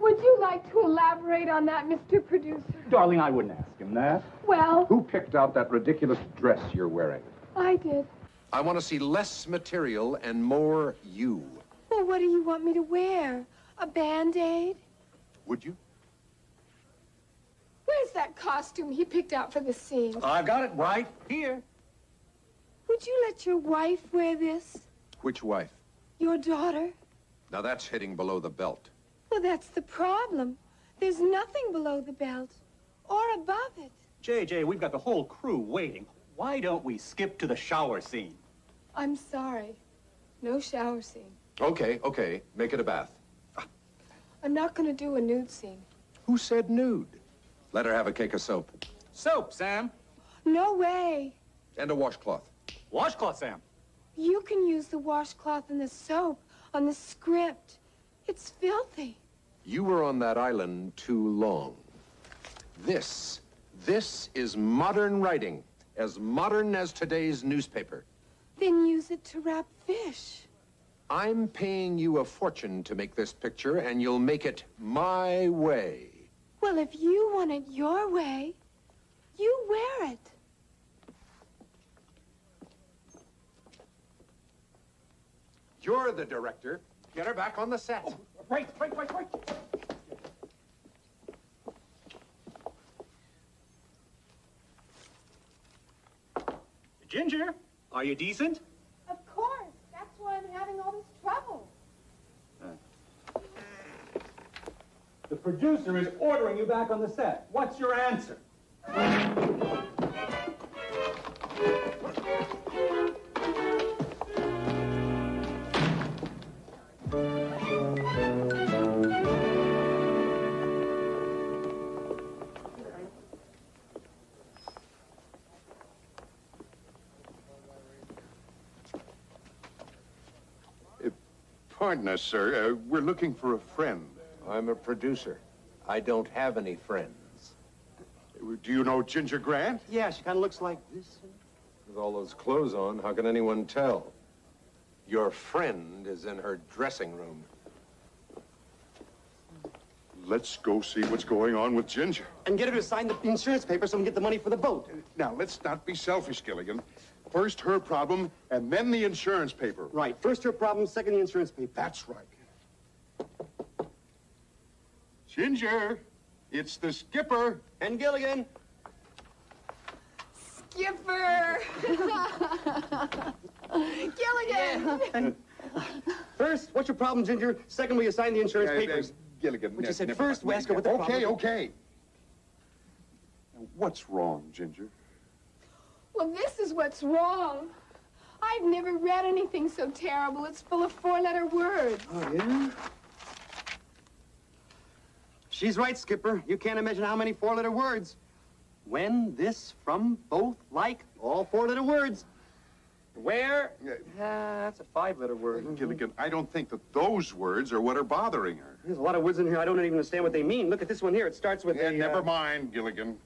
Would you like to elaborate on that, Mr. Producer? Darling, I wouldn't ask him that. Well, Who picked out that ridiculous dress you're wearing? I did. I want to see less material and more you. Well, what do you want me to wear? A Band-Aid? Would you? Where's that costume he picked out for the scene? I've got it right here. Would you let your wife wear this? Which wife? Your daughter? Now that's hitting below the belt. Well, that's the problem. There's nothing below the belt or above it. JJ, we've got the whole crew waiting. Why don't we skip to the shower scene? I'm sorry. No shower scene. Okay. Make it a bath. I'm not going to do a nude scene. Who said nude? Let her have a cake of soap. Soap, Sam. No way. And a washcloth. Washcloth, Sam. You can use the washcloth and the soap on the script. It's filthy. You were on that island too long. This is modern writing. As modern as today's newspaper. Then use it to wrap fish. I'm paying you a fortune to make this picture, and you'll make it my way. Well, if you want it your way, you wear it. You're the director. Get her back on the set. Oh, right. Ginger, are you decent? Of course. That's why I'm having all this trouble. The producer is ordering you back on the set. What's your answer? Pardon us, sir. We're looking for a friend. I'm a producer. I don't have any friends. Do you know Ginger Grant? Yeah, she kind of looks like this. With all those clothes on, how can anyone tell? Your friend is in her dressing room. Let's go see what's going on with Ginger. And get her to sign the insurance paper so we can get the money for the boat. Now, let's not be selfish, Gilligan. First her problem, and then the insurance paper. Right. First her problem, second the insurance paper. That's right. Ginger, it's the skipper. And Gilligan. Skipper! Gilligan! First, what's your problem, Ginger? Second, will you sign the insurance papers? Gilligan. But you said first, we ask her what the problem is. Okay. Now, what's wrong, Ginger? Well, this is what's wrong. I've never read anything so terrible. It's full of four-letter words. Oh, yeah? She's right, Skipper. You can't imagine how many four-letter words. When, this, from, both, like, all four-letter words. Where? That's a five-letter word. Gilligan, I don't think that those words are what are bothering her. There's a lot of words in here I don't even understand what they mean. Look at this one here. It starts with Never mind, Gilligan.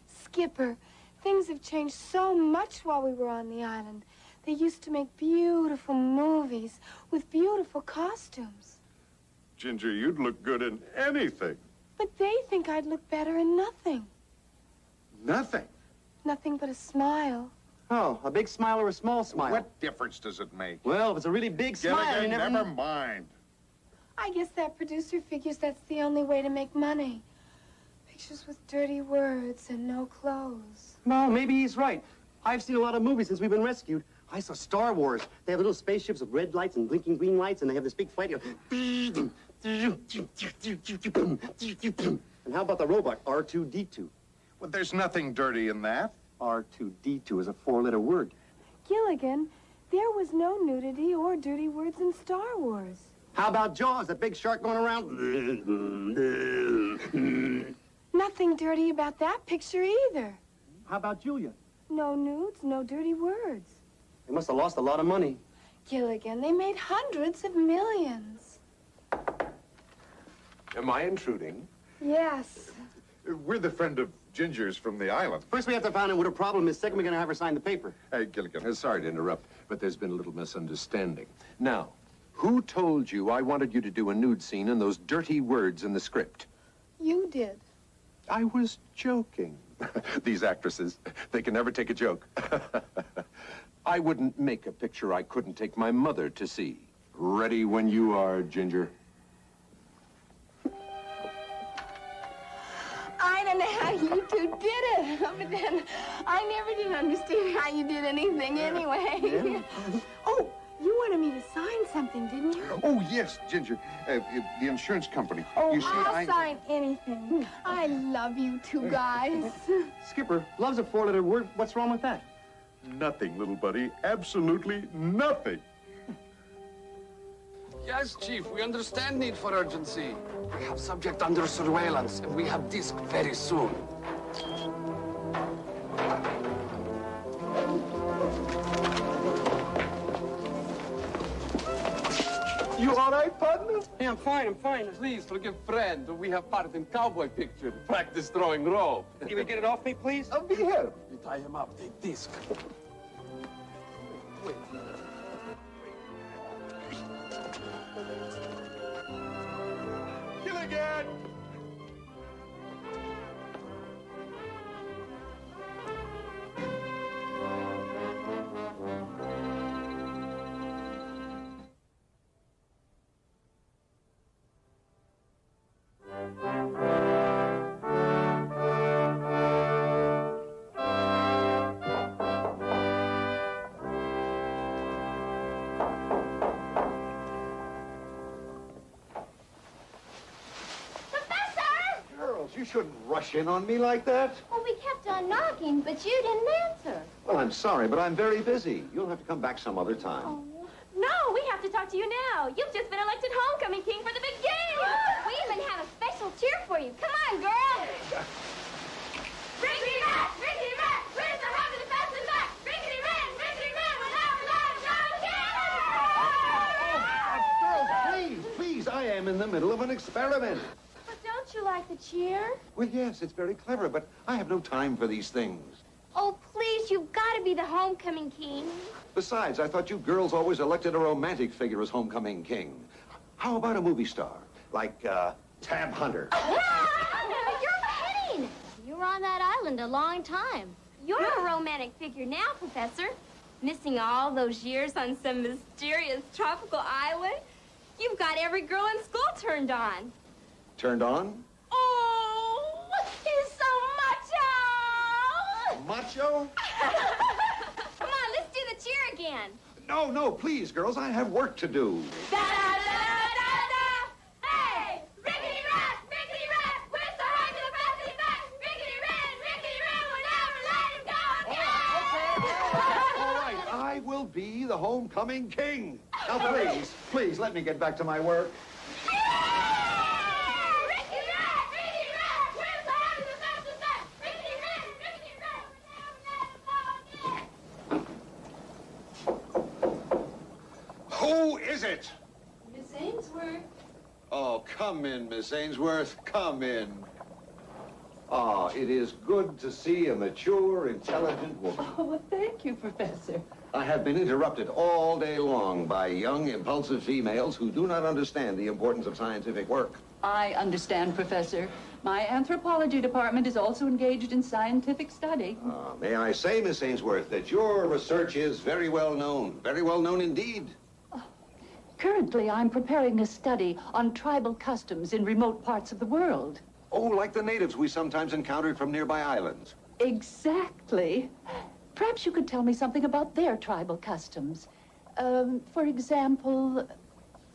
Skipper, things have changed so much while we were on the island. They used to make beautiful movies with beautiful costumes. Ginger, you'd look good in anything. But they think I'd look better in nothing. Nothing? Nothing but a smile. Oh, a big smile or a small smile? What difference does it make? Well, if it's a really big smile, you Gilligan, never mind. I guess that producer figures that's the only way to make money. Pictures with dirty words and no clothes. No, maybe he's right. I've seen a lot of movies since we've been rescued. I saw Star Wars. They have little spaceships with red lights and blinking green lights, and they have this big fight. And how about the robot, R2-D2? Well, there's nothing dirty in that. R2-D2 is a four-letter word. Gilligan, there was no nudity or dirty words in Star Wars. How about Jaws, that big shark going around? Nothing dirty about that picture either. How about Julia? No nudes, no dirty words. They must have lost a lot of money. Gilligan, they made hundreds of millions. Am I intruding? Yes. We're the friend of Ginger's from the island. First, we have to find out what her problem is. Second, we're going to have her sign the paper. Hey, Gilligan. Sorry to interrupt, but there's been a little misunderstanding. Now, who told you I wanted you to do a nude scene and those dirty words in the script? You did. I was joking. These actresses, they can never take a joke. I wouldn't make a picture I couldn't take my mother to see. Ready when you are, Ginger. I don't know how you two did it, but then I never did understand how you did anything anyway. Yeah. Oh, you wanted me to sign something, didn't you? Oh, yes, Ginger. The insurance company. Oh, you see, I'll sign anything. I love you two guys. Skipper, love's a four-letter word. What's wrong with that? Nothing, little buddy. Absolutely nothing. Yes, Chief, we understand need for urgency. We have subject under surveillance, and we have disc very soon. You all right, partner? Yeah, I'm fine. Please forgive friend. We have part in cowboy picture. Practice throwing rope. You would get it off me, please? I'll be here. You tie him up. Take disc. Wait. Gilligan! You shouldn't rush in on me like that. Well, we kept on knocking, but you didn't answer. Well, I'm sorry, but I'm very busy. You'll have to come back some other time. Oh. No, we have to talk to you now. You've just been elected homecoming king for the big game. We even have a special cheer for you. Come on, girl. Rickety Rat! Rickety Rat! Where's the hug of the fast and back? Rickety Rat! Rickety Rat! Without Girls, please, I am in the middle of an experiment. But don't you like the cheer? Well, yes, it's very clever, but I have no time for these things. Oh, please, you've got to be the homecoming king. Besides, I thought you girls always elected a romantic figure as homecoming king. How about a movie star? Like, Tab Hunter. You're kidding. You were on that island a long time. You're a romantic figure now, Professor. Missing all those years on some mysterious tropical island. You've got every girl in school turned on. Turned on? Oh, he's so macho! Macho? Come on, let's do the cheer again. No, no, please, girls, I have work to do. Da-da-da-da-da-da! Hey! Rickety Rat! Rickety Rat! Where's the hug of the fast and back? Rickety Rat! Rickety Rat! We'll never let him go again! All right, I will be the homecoming king. Now, please, let me get back to my work. Who is it? Miss Ainsworth. Oh, come in, Miss Ainsworth. Come in. Ah, it is good to see a mature, intelligent woman. Oh, well, thank you, Professor. I have been interrupted all day long by young, impulsive females who do not understand the importance of scientific work. I understand, Professor. My anthropology department is also engaged in scientific study. May I say, Miss Ainsworth, that your research is very well known indeed. Currently, I'm preparing a study on tribal customs in remote parts of the world. Oh, like the natives we sometimes encountered from nearby islands. Exactly. Perhaps you could tell me something about their tribal customs. For example,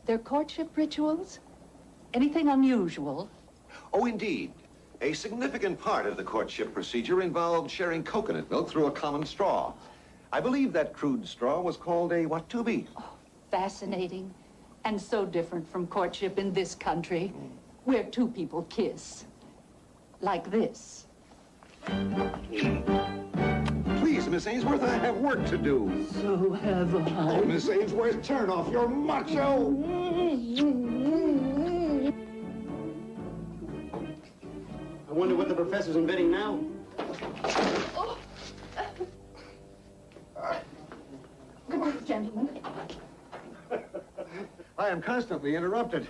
their courtship rituals? Anything unusual? Oh, indeed. A significant part of the courtship procedure involved sharing coconut milk through a common straw. I believe that crude straw was called a watubi. Oh, fascinating. And so different from courtship in this country, where two people kiss. Like this. Please, Miss Ainsworth, I have work to do. So have I. Oh, Miss Ainsworth, turn off your macho! I wonder what the professor's inventing now. Good night, gentlemen. I am constantly interrupted.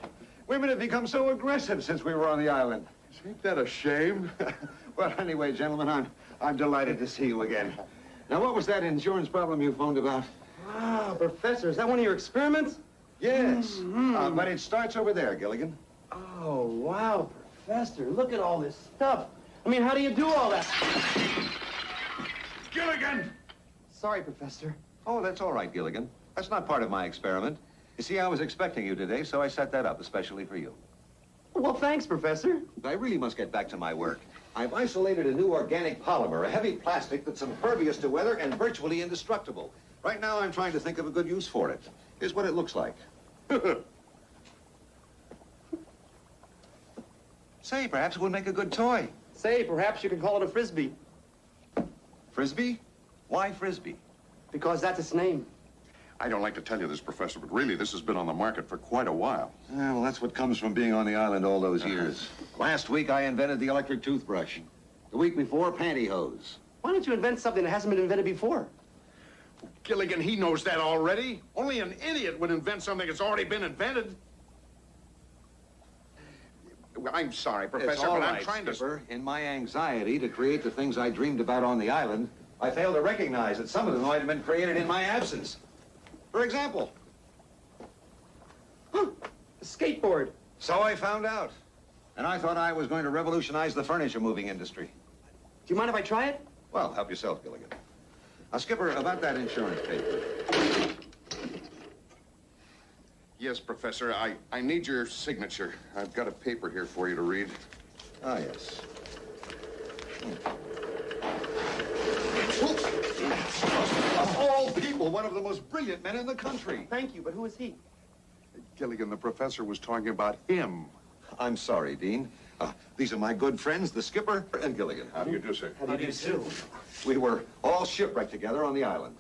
Women have become so aggressive since we were on the island. Ain't that a shame? Well, anyway, gentlemen, I'm delighted to see you again. Now, what was that insurance problem you phoned about? Ah, Professor, is that one of your experiments? Yes, but it starts over there, Gilligan. Oh, wow, Professor, look at all this stuff. I mean, how do you do all that? Gilligan! Sorry, Professor. Oh, that's all right, Gilligan. That's not part of my experiment. You see, I was expecting you today, so I set that up especially for you. Well, thanks, Professor. I really must get back to my work. I've isolated a new organic polymer, a heavy plastic that's impervious to weather and virtually indestructible. Right now, I'm trying to think of a good use for it. Here's what it looks like. Say, perhaps it would make a good toy. Say, perhaps you could call it a Frisbee. Frisbee? Why Frisbee? Because that's its name. I don't like to tell you this, Professor, but really, this has been on the market for quite a while. Yeah, well, that's what comes from being on the island all those years. Last week, I invented the electric toothbrush. The week before, pantyhose. Why don't you invent something that hasn't been invented before? Gilligan, he knows that already. Only an idiot would invent something that's already been invented. I'm sorry, Professor, It's all but right, I'm trying Skipper. In my anxiety to create the things I dreamed about on the island, I failed to recognize that some of them might have been created in my absence. For example, a skateboard. So I found out. And I thought I was going to revolutionize the furniture moving industry. Do you mind if I try it? Well, help yourself, Gilligan. Now, Skipper, about that insurance paper. Yes, Professor, I need your signature. I've got a paper here for you to read. Ah, yes. Of all people, one of the most brilliant men in the country. Thank you, but who is he? Gilligan, the professor was talking about him. I'm sorry, Dean. These are my good friends, the skipper and Gilligan. How do you do, sir? How do you do? We were all shipwrecked together on the island.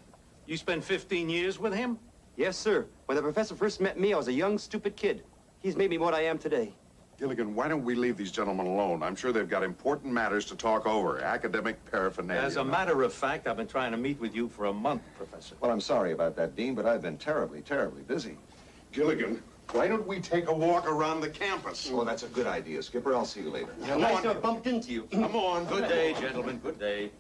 You spent 15 years with him? Yes, sir. When the professor first met me, I was a young, stupid kid. He's made me what I am today. Gilligan, why don't we leave these gentlemen alone? I'm sure they've got important matters to talk over, academic paraphernalia. As a matter of fact, I've been trying to meet with you for a month, Professor. Well, I'm sorry about that, Dean, but I've been terribly, terribly busy. Gilligan, why don't we take a walk around the campus? Oh, that's a good idea, Skipper. I'll see you later. Nice to have bumped into you. Come on. Good day, gentlemen. Good day.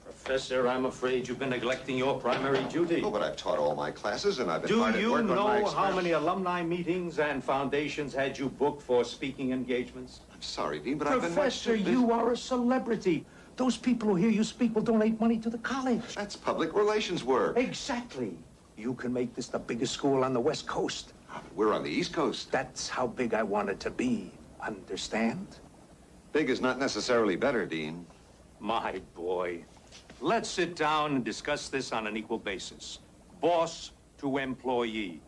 Professor, I'm afraid you've been neglecting your primary duty. Oh, but I've taught all my classes, and I've been hard Do at you work on my know how experiments. many alumni meetings and foundations had you booked for speaking engagements? I'm sorry, Dean, but I've been... Professor, you are a celebrity. Those people who hear you speak will donate money to the college. That's public relations work. Exactly. You can make this the biggest school on the West Coast. We're on the East Coast. That's how big I want it to be. Understand? Big is not necessarily better, Dean. My boy. Let's sit down and discuss this on an equal basis. Boss to employee.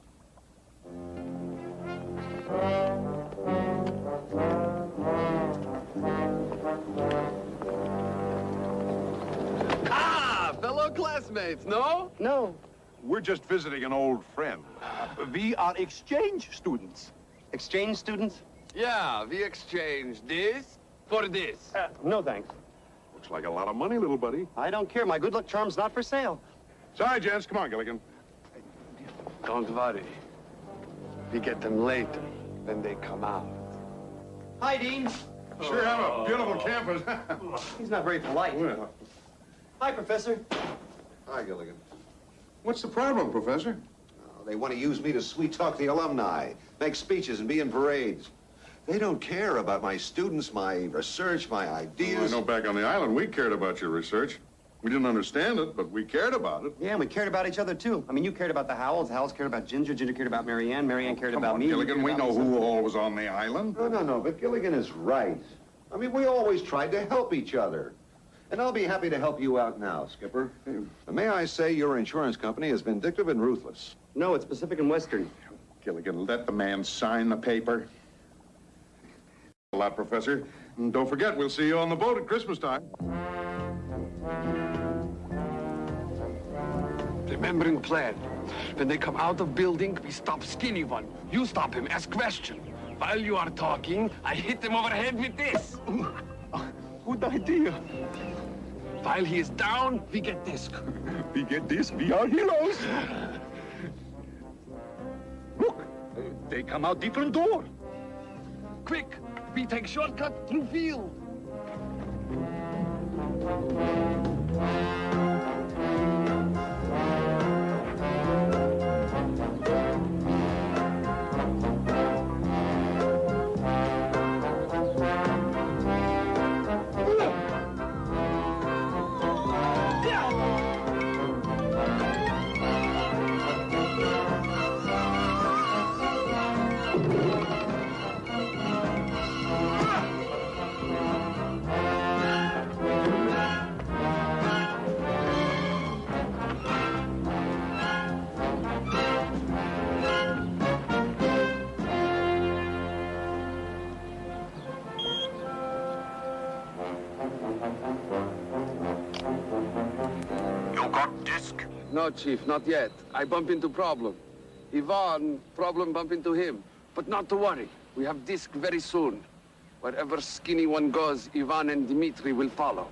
Ah, fellow classmates, no? No. We're just visiting an old friend. We are exchange students. Exchange students? Yeah, we exchange this for this. No, thanks. Looks like a lot of money, little buddy. I don't care. My good luck charm's not for sale. Sorry, gents. Come on, Gilligan. Don't worry. We get them later when they come out. Hi, Dean. Sure have a beautiful campus. He's not very polite. Well, Hi, Professor. Hi, Gilligan. what's the problem, Professor? Oh, they want to use me to sweet-talk the alumni, make speeches and be in parades. They don't care about my students, my research, my ideas. Well, I know back on the island we cared about your research. We didn't understand it, but we cared about it. Yeah, and we cared about each other, too. I mean, you cared about the Howells cared about Ginger cared about Marianne cared about me. Gilligan, we know who all was on the island. No, but Gilligan is right. I mean, we always tried to help each other. And I'll be happy to help you out now, Skipper. May I say your insurance company is vindictive and ruthless? No, it's Pacific and Western. Gilligan, let the man sign the paper. A lot, Professor. And don't forget, we'll see you on the boat at Christmas time. Remembering plan. When they come out of building, we stop skinny one. You stop him, ask question. While you are talking, I hit him over the head with this. Good idea. While he is down, we get this. We get this, we are heroes. Look, they come out different door. Quick, we take shortcut through field. No, Chief, not yet. I bump into problem. Ivan, problem bump into him. But not to worry. We have disc very soon. Wherever skinny one goes, Ivan and Dmitri will follow.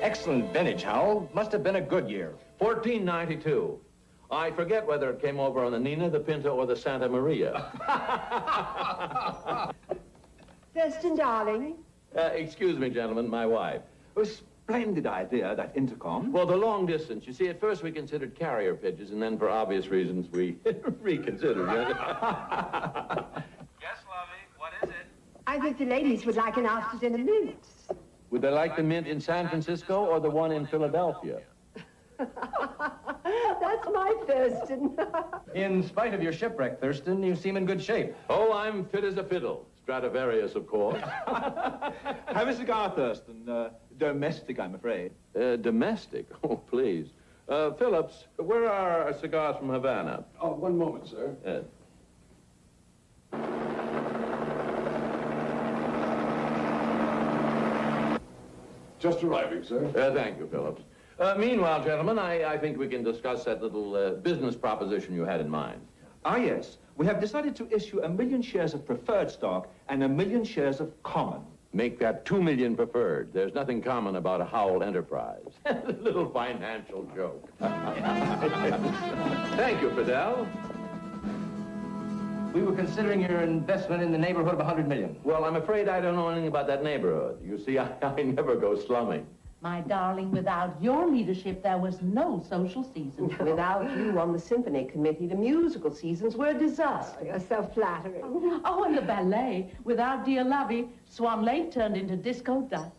Excellent vintage, Howell. Must have been a good year. 1492. I forget whether it came over on the Nina, the Pinta, or the Santa Maria. Thurston, darling. Excuse me, gentlemen, my wife. A splendid idea, that intercom. Well, the long distance. You see, at first we considered carrier pigeons, and then for obvious reasons we reconsidered. Yes, lovey, what is it? I think the ladies would like an after-dinner mint. Would they like the mint in San Francisco or the one in Philadelphia? That's my Thurston. In spite of your shipwreck, Thurston, you seem in good shape. Oh, I'm fit as a fiddle. Stradivarius, of course. Have a cigar, Thurston. Domestic, I'm afraid. Domestic? Oh, please. Phillips, where are our cigars from Havana? Oh, one moment, sir. Just arriving, sir. Thank you, Phillips. Meanwhile, gentlemen, I think we can discuss that little business proposition you had in mind. Ah, yes. We have decided to issue 1 million shares of preferred stock and 1 million shares of common. Make that 2 million preferred. There's nothing common about a Howell enterprise. A little financial joke. Thank you, Fidel. We were considering your investment in the neighborhood of 100 million. Well, I'm afraid I don't know anything about that neighborhood. You see, I never go slumming. My darling, without your leadership, there was no social season. Without you on the symphony committee, the musical seasons were a disaster. You're so flattering. Oh, and the ballet. Without dear Lovey, Swan Lake turned into Disco Duck.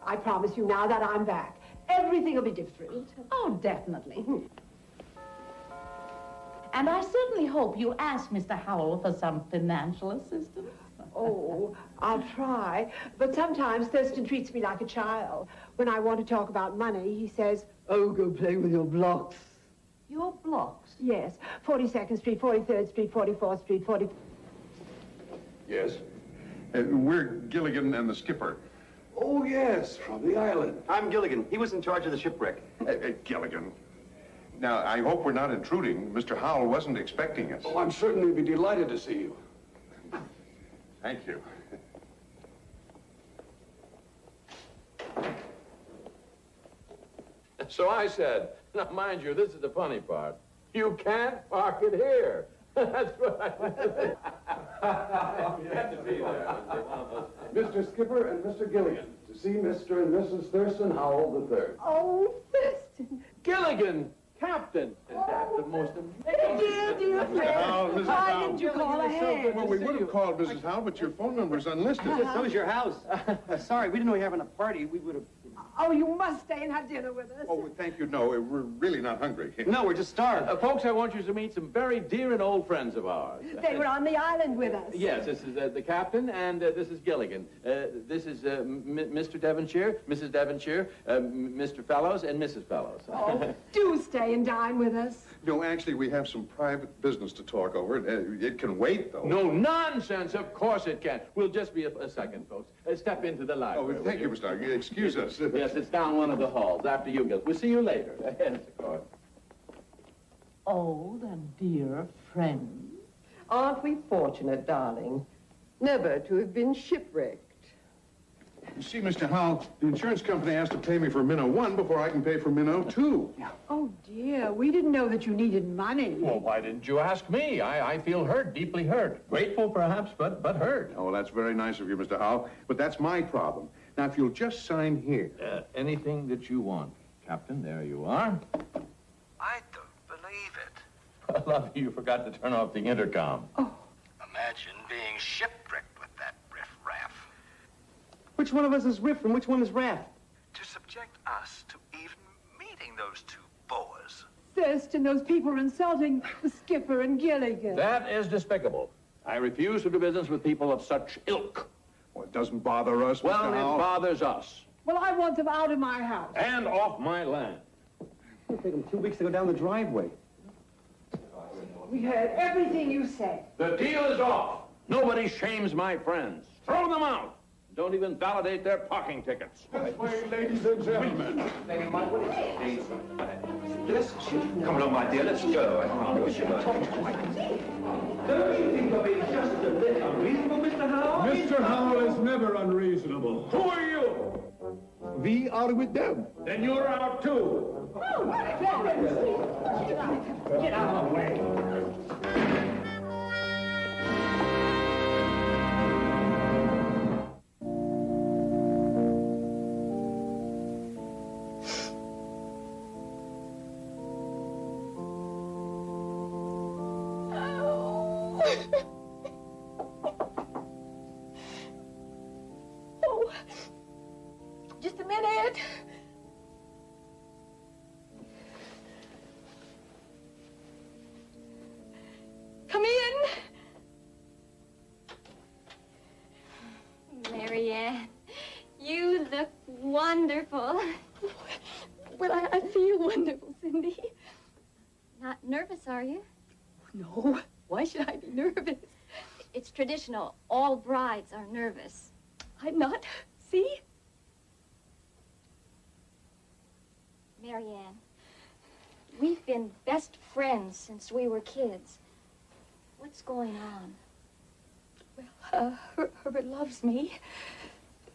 I promise you now that I'm back, everything will be different. Oh, definitely. And I certainly hope you ask Mr. Howell for some financial assistance. Oh, I'll try. But sometimes Thurston treats me like a child. When I want to talk about money, he says, "Oh, go play with your blocks." Your blocks? Yes. 42nd Street, 43rd Street, 44th Street, 40... Yes. We're Gilligan and the skipper. Oh, yes, from the island. I'm Gilligan. He was in charge of the shipwreck. Gilligan. Now, I hope we're not intruding. Mr. Howell wasn't expecting us. Oh, I'm certainly be delighted to see you. Thank you. So I said, now mind you, this is the funny part. You can't park it here. That's what I said. You had to be there. Mr. Skipper and Mr. Gilligan, to see Mr. and Mrs. Thurston Howell III. Oh, Thurston. Gilligan, Captain. And that's the most amazing... Dear friend. Mrs. Why Howell. didn't you call ahead? Well, we would have called Mrs. Howell, but your phone number's unlisted. So is your house. Sorry, we didn't know you were having a party. We would have... Oh, you must stay and have dinner with us. Oh, thank you. No, we're really not hungry. No, we're just starved. Folks, I want you to meet some very dear and old friends of ours. They were on the island with us. Yes, this is the captain, and this is Gilligan. This is Mr. Devonshire, Mrs. Devonshire, Mr. Fellows, and Mrs. Fellows. Oh, do stay and dine with us. No, actually, we have some private business to talk over. It can wait, though. No nonsense. Of course it can. We'll just be a second, folks. Step into the library. Oh, thank you, Mr. Howell. Excuse us. Yes, it's down one of the halls. After you, Gil. We'll see you later. Yes, of course. Old and dear friends. Aren't we fortunate, darling, never to have been shipwrecked? You see, Mr. Howell, the insurance company has to pay me for Minnow 1 before I can pay for Minnow 2. Oh, dear. We didn't know that you needed money. Well, why didn't you ask me? I feel hurt, deeply hurt. Grateful, perhaps, but hurt. Oh, that's very nice of you, Mr. Howell, but that's my problem. Now, if you'll just sign here. Anything that you want, Captain. There you are. I don't believe it. Love, you forgot to turn off the intercom. Imagine being shipwrecked with that riff-raff. Which one of us is Riff and which one is Raff? To subject us to even meeting those two boas. Thurston, those people are insulting the skipper and Gilligan. That is despicable. I refuse to do business with people of such ilk. Well, it doesn't bother us, Mr. Well, Howell. it bothers us. Well, I want them out of my house. And off my land. It'll take them 2 weeks to go down the driveway. We heard everything you said. The deal is off. Nobody shames my friends. Throw them out. Don't even validate their parking tickets. This way, ladies and gentlemen. Come along, my dear, let's go. Don't you think you're being just a bit unreasonable, Mr. Howell? Mr. Howell is never unreasonable. Who are you? We are with them. Then you're out too. Get out of the way. Oh, just a minute. wonderful. Well, I feel wonderful, Cindy. Not nervous, are you? No, why should I be nervous? It's traditional. All brides are nervous. I'm not. See? Marianne, we've been best friends since we were kids. What's going on? Well, Herbert loves me.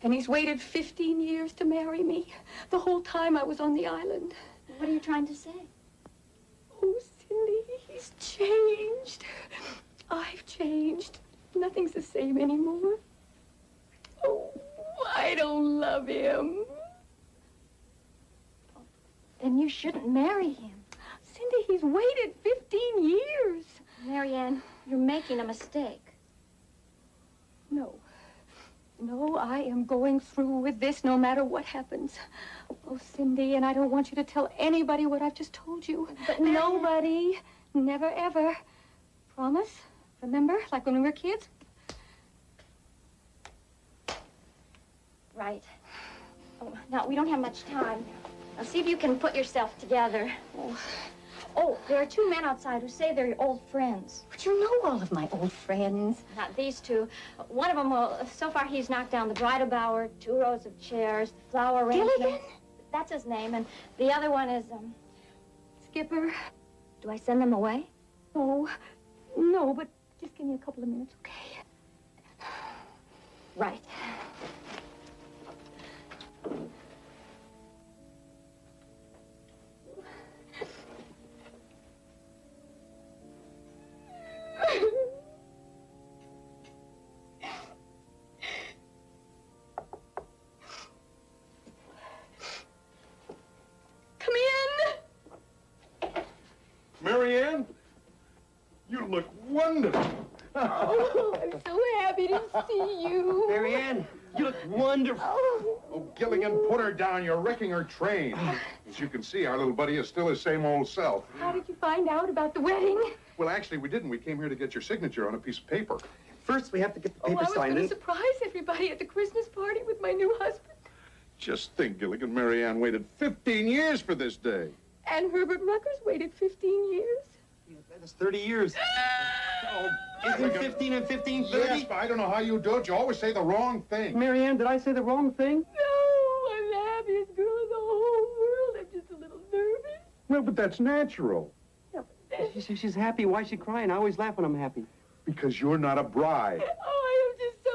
And he's waited 15 years to marry me. The whole time I was on the island. What are you trying to say? Oh, Cindy, he's changed. I've changed. Nothing's the same anymore. Oh, I don't love him. Then you shouldn't marry him. Cindy, he's waited 15 years. Marianne, you're making a mistake. No. No, I am going through with this no matter what happens. Oh, Cindy, and I don't want you to tell anybody what I've just told you. But nobody, never ever. Promise? Remember, like when we were kids? Right. Oh, now, we don't have much time. Now, see if you can put yourself together. Oh, there are two men outside who say they're your old friends. But you know all of my old friends. Not these two. One of them, well, so far he's knocked down the bridal bower, 2 rows of chairs, the flower arrangement. Gilligan? That's his name. And the other one is, Skipper. Do I send them away? Oh, no, but just give me a couple of minutes, okay? Right. Come in. Marianne, you look wonderful. Oh, I'm so happy to see you. Marianne, you look wonderful. Oh, Gilligan, put her down. You're wrecking her train. As you can see, our little buddy is still his same old self. How did you find out about the wedding? Well, actually, we didn't. We came here to get your signature on a piece of paper. First, we have to get the I paper was going signed to in. surprise everybody at the Christmas party with my new husband. Just think, Gilligan, Marianne waited 15 years for this day. And Herbert Ruckers waited 15 years. That's 30 years. Oh, Isn't 15 and 15 30? Yes, but I don't know how you do it. You always say the wrong thing. Marianne, did I say the wrong thing? No, I'm the happiest girl in the whole world. I'm just a little nervous. Well, but that's natural. She's happy. Why is she crying? I always laugh when I'm happy. Because you're not a bride. Oh, I am just so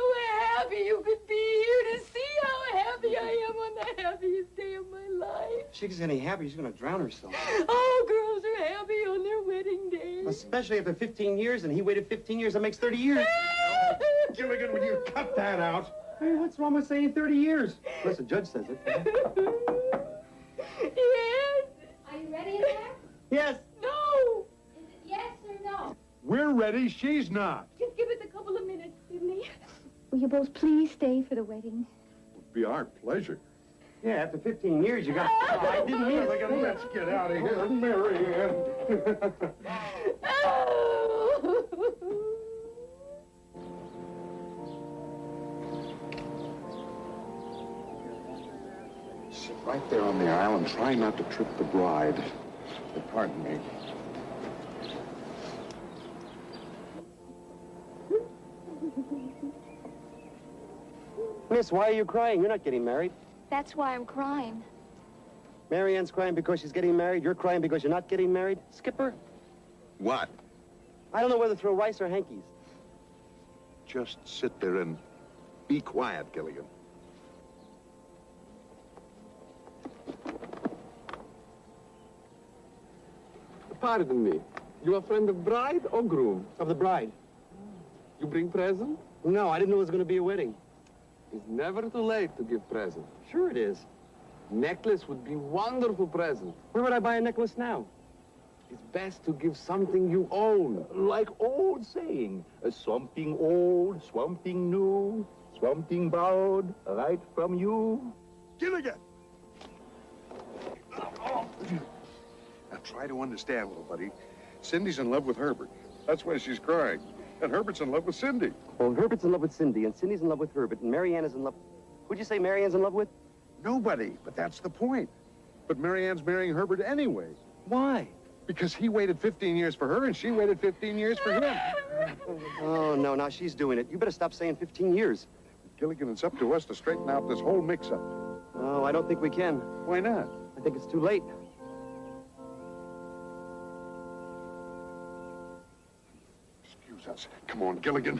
happy you could be here to see how happy I am on the happiest day of my life. If she gets any happy, she's going to drown herself. Oh, girls are happy on their wedding day. Especially after 15 years, and he waited 15 years. That makes 30 years. Gilligan, will you cut that out? Hey, what's wrong with saying 30 years? Unless the judge says it. Yes. Are you ready in there? Yes. No. Is it yes or no? We're ready. She's not. Just give us a couple of minutes, Sydney. Will you both please stay for the wedding? It'd be our pleasure. Yeah, after 15 years, you got... Oh, I didn't mean it. Let's get out of here, Marianne. Sit right there on the aisle and try not to trip the bride. Pardon me. Miss, why are you crying? You're not getting married. That's why I'm crying. Marianne's crying because she's getting married. You're crying because you're not getting married. Skipper, What? I don't know whether to throw rice or hankies. Just sit there and be quiet, Gilligan. Pardon me. You a friend of bride or groom? Of the bride. You bring present? No, I didn't know it was going to be a wedding. It's never too late to give present. Sure it is. Necklace would be wonderful present. Where would I buy a necklace now? It's best to give something you own. Like old saying, something old, something new, something borrowed right from you. Gilligan! Now try to understand, little buddy. Cindy's in love with Herbert. That's why she's crying. And Herbert's in love with Cindy. Well, Herbert's in love with Cindy, and Cindy's in love with Herbert, and Marianne is in love... Who'd you say Marianne's in love with? Nobody, but that's the point. But Mary Ann's marrying Herbert anyway. Why? Because he waited 15 years for her and she waited 15 years for him. Oh, no, now she's doing it. You better stop saying 15 years. Gilligan, it's up to us to straighten out this whole mix-up. Oh, I don't think we can. Why not? I think it's too late. Excuse us. Come on, Gilligan.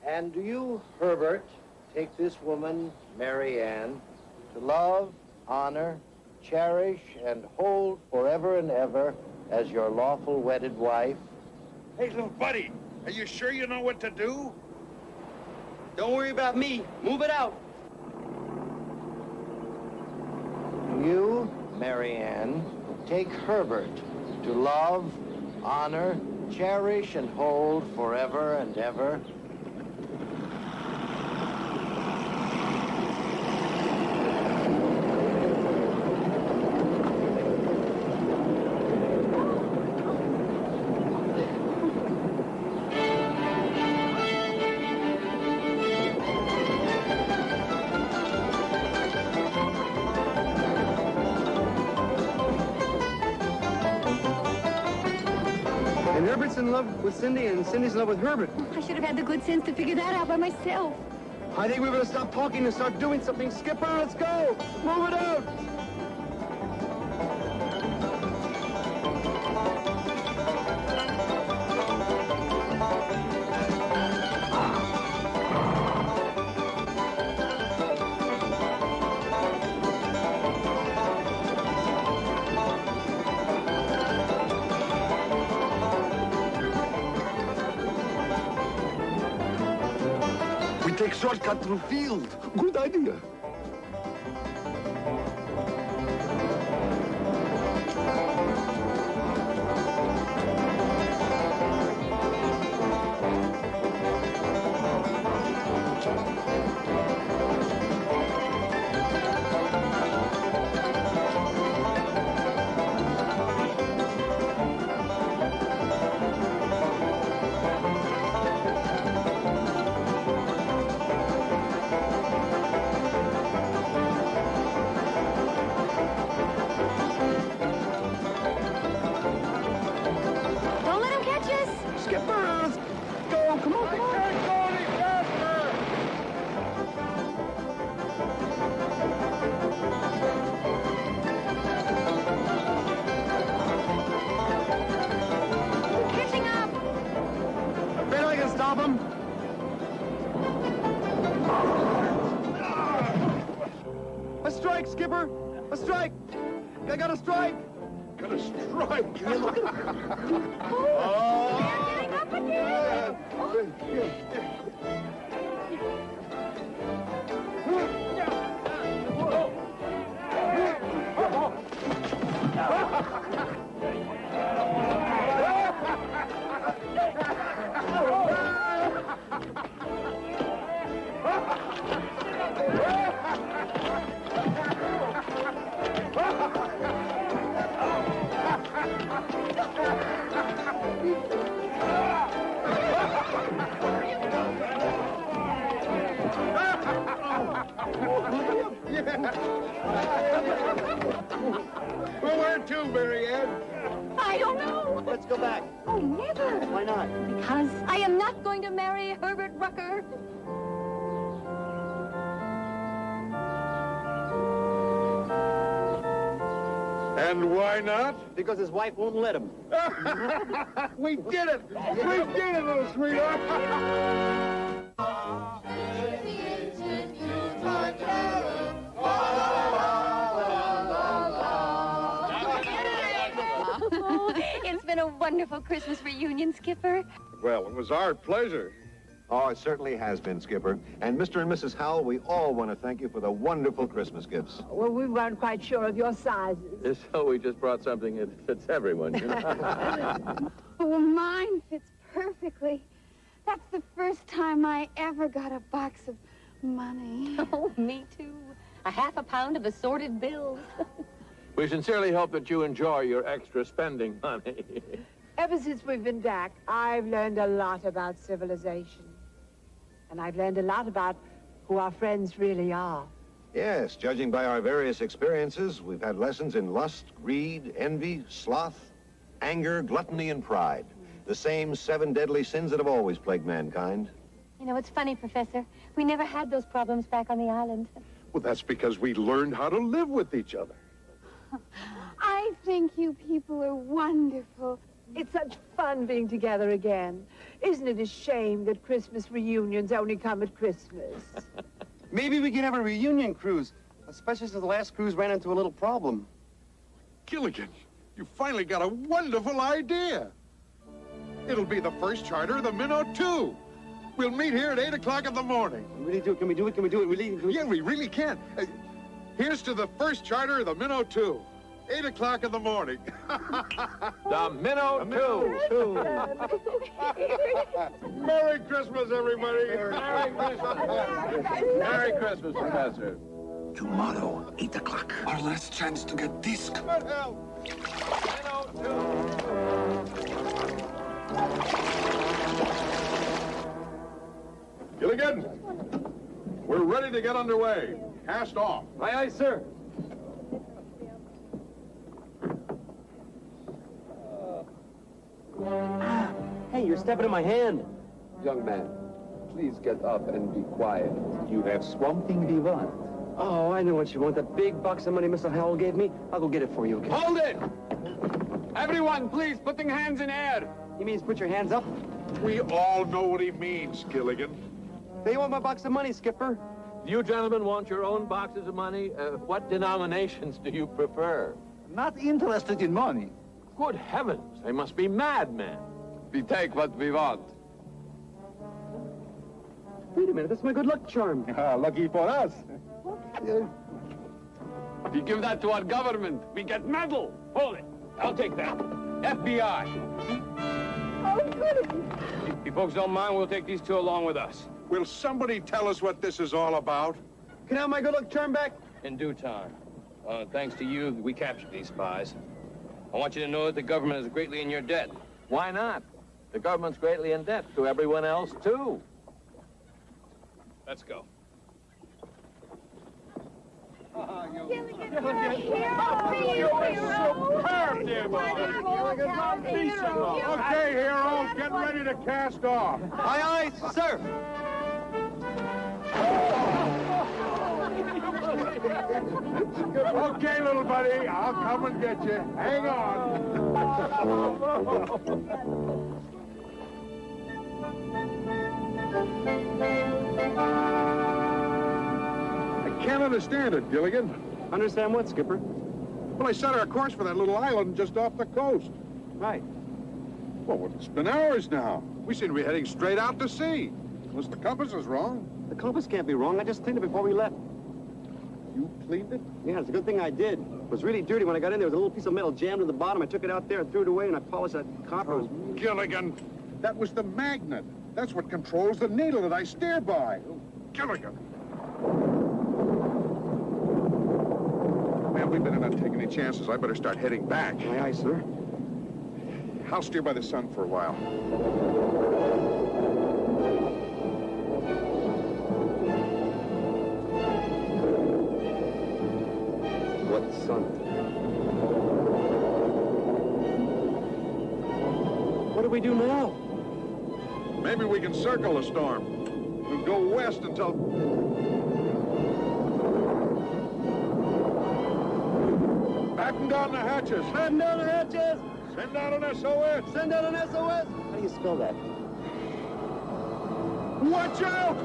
And do you, Herbert, take this woman, Mary Ann, to love, honor, cherish, and hold forever and ever as your lawful wedded wife? Hey, little buddy, are you sure you know what to do? Don't worry about me. Move it out. You, Mary Ann, take Herbert to love, honor, cherish, and hold forever and ever. And Herbert's in love with Cindy, and Cindy's in love with Herbert. I should have had the good sense to figure that out by myself. I think we better stop talking and start doing something. Skipper, let's go! Move it out! We take shortcut through field. Good idea. Don't let him catch us. Skipper, let's go. Come on, come on. Catching up. Afraid I can stop him? A strike, Skipper! A strike! I got a strike! Got a strike. Can you look at Getting up again. Well, where to, Mary Ann? I don't know. Let's go back. Oh, never. Why not? Because I am not going to marry Herbert Rucker. And why not? Because his wife won't let him. We did it! We did it, little sweetheart! Oh, it's been a wonderful Christmas reunion, Skipper. Well, it was our pleasure. Oh, it certainly has been, Skipper. And Mr. and Mrs. Howell, we all want to thank you for the wonderful Christmas gifts. Well, we weren't quite sure of your sizes. So we just brought something that fits everyone, you know? Oh, mine fits perfectly. That's the first time I ever got a box of money. Oh, me too. A ½ pound of assorted bills. We sincerely hope that you enjoy your extra spending money. Ever since we've been back, I've learned a lot about civilization. And I've learned a lot about who our friends really are. Yes, judging by our various experiences, we've had lessons in lust, greed, envy, sloth, anger, gluttony, and pride. The same 7 deadly sins that have always plagued mankind. You know, it's funny, Professor. We never had those problems back on the island. Well, that's because we learned how to live with each other. I think you people are wonderful. It's such fun being together again. Isn't it a shame that Christmas reunions only come at Christmas? Maybe we can have a reunion cruise, especially since the last cruise ran into a little problem. Gilligan, you finally got a wonderful idea. It'll be the first charter of the Minnow 2. We'll meet here at 8 o'clock in the morning. Really do it? Can we do it? Can we do it? Really? Yeah, we really can. Here's to the first charter of the Minnow 2. 8 o'clock in the morning. The Minnow 2. Merry Christmas, everybody. Merry Christmas. Merry Christmas, Professor. Tomorrow, 8 o'clock. Our last chance to get disc. Good help. Gilligan, we're ready to get underway. Cast off. Aye, aye, sir. Hey, you're stepping in my hand. Young man, please get up and be quiet. You have Swamp Thing Vivant. Oh, I know what you want. The big box of money Mr. Hale gave me. I'll go get it for you, okay? Hold it! Everyone, please, put your hands in air. He means put your hands up? We all know what he means, Gilligan. They want my box of money, Skipper. You gentlemen want your own boxes of money? What denominations do you prefer? Not interested in money. Good heavens, they must be madmen. We take what we want. Wait a minute, that's my good luck charm. Lucky for us. We give that to our government. We get medal. Hold it. I'll take that. FBI. Oh, goody. If you folks don't mind, we'll take these 2 along with us. Will somebody tell us what this is all about? Can I have my good luck charm back? In due time. Thanks to you, we captured these spies. I want you to know that the government is greatly in your debt. Why not? The government's greatly in debt to everyone else, too. Let's go. Gilligan, you're a hero. Superb, dear boy. Okay, hero, get ready to cast off. Aye, aye, sir. Okay, little buddy, I'll come and get you. Hang on. I can't understand it, Gilligan. Understand what, Skipper? Well, I set our course for that little island just off the coast. Right. Well, it's been hours now. We seem to be heading straight out to sea. Unless the compass is wrong. The compass can't be wrong. I just cleaned it before we left. You cleaned it? Yeah, it's a good thing I did. It was really dirty. When I got in there, there was a little piece of metal jammed to the bottom. I took it out there and threw it away, and I polished that copper. Gilligan, that was the magnet. That's what controls the needle that I steer by. Gilligan. Man, we better not take any chances. I better start heading back. Aye, aye, sir. I'll steer by the sun for a while. What sun? What do we do now? Maybe we can circle the storm. We'll go west until... Batten down the hatches. Batten down the hatches! Send out an SOS. Send out an SOS! How do you spell that? Watch out!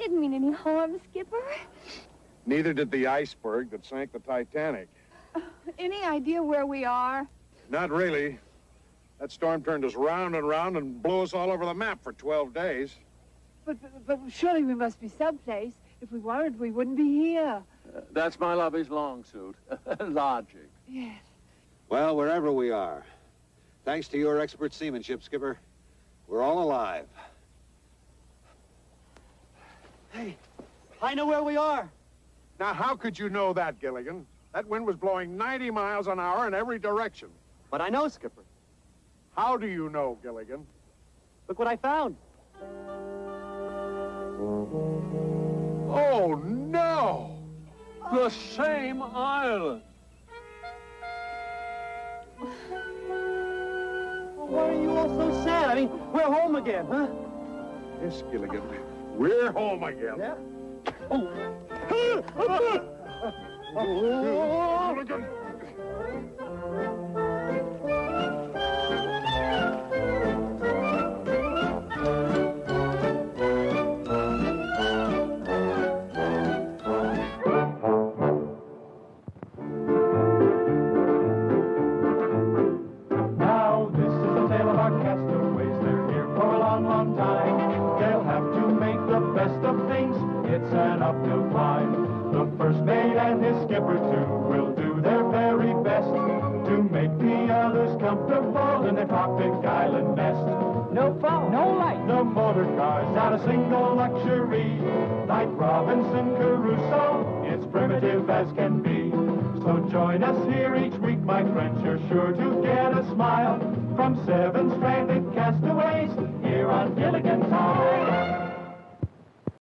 didn't mean any harm, Skipper. Neither did the iceberg that sank the Titanic. Any idea where we are? Not really. That storm turned us round and round and blew us all over the map for 12 days. But surely we must be someplace. If we weren't, we wouldn't be here. That's my lovey's long suit. Logic. Yes. Well, wherever we are, thanks to your expert seamanship, Skipper, we're all alive. Hey, I know where we are. Now, how could you know that, Gilligan? That wind was blowing 90 miles an hour in every direction. But I know, Skipper. How do you know, Gilligan? Look what I found. Oh, no! The same island. Well, why are you all so sad? I mean, we're home again, huh? Yes, Gilligan. We're home again. Yeah? Gilligan! Now, this is the tale of our castaways. They're here for a long, long time. They'll have to make the best of things. It's an uphill climb. The first mate and his skipper, too, will do their very best to make the others comfortable in their tropic island nest. No phone, no light. The motor car's not a single luxury. Like Robinson Crusoe, it's primitive as can be. So join us here each week, my friends. You're sure to get a smile from 7 stranded castaways here on Gilligan Town.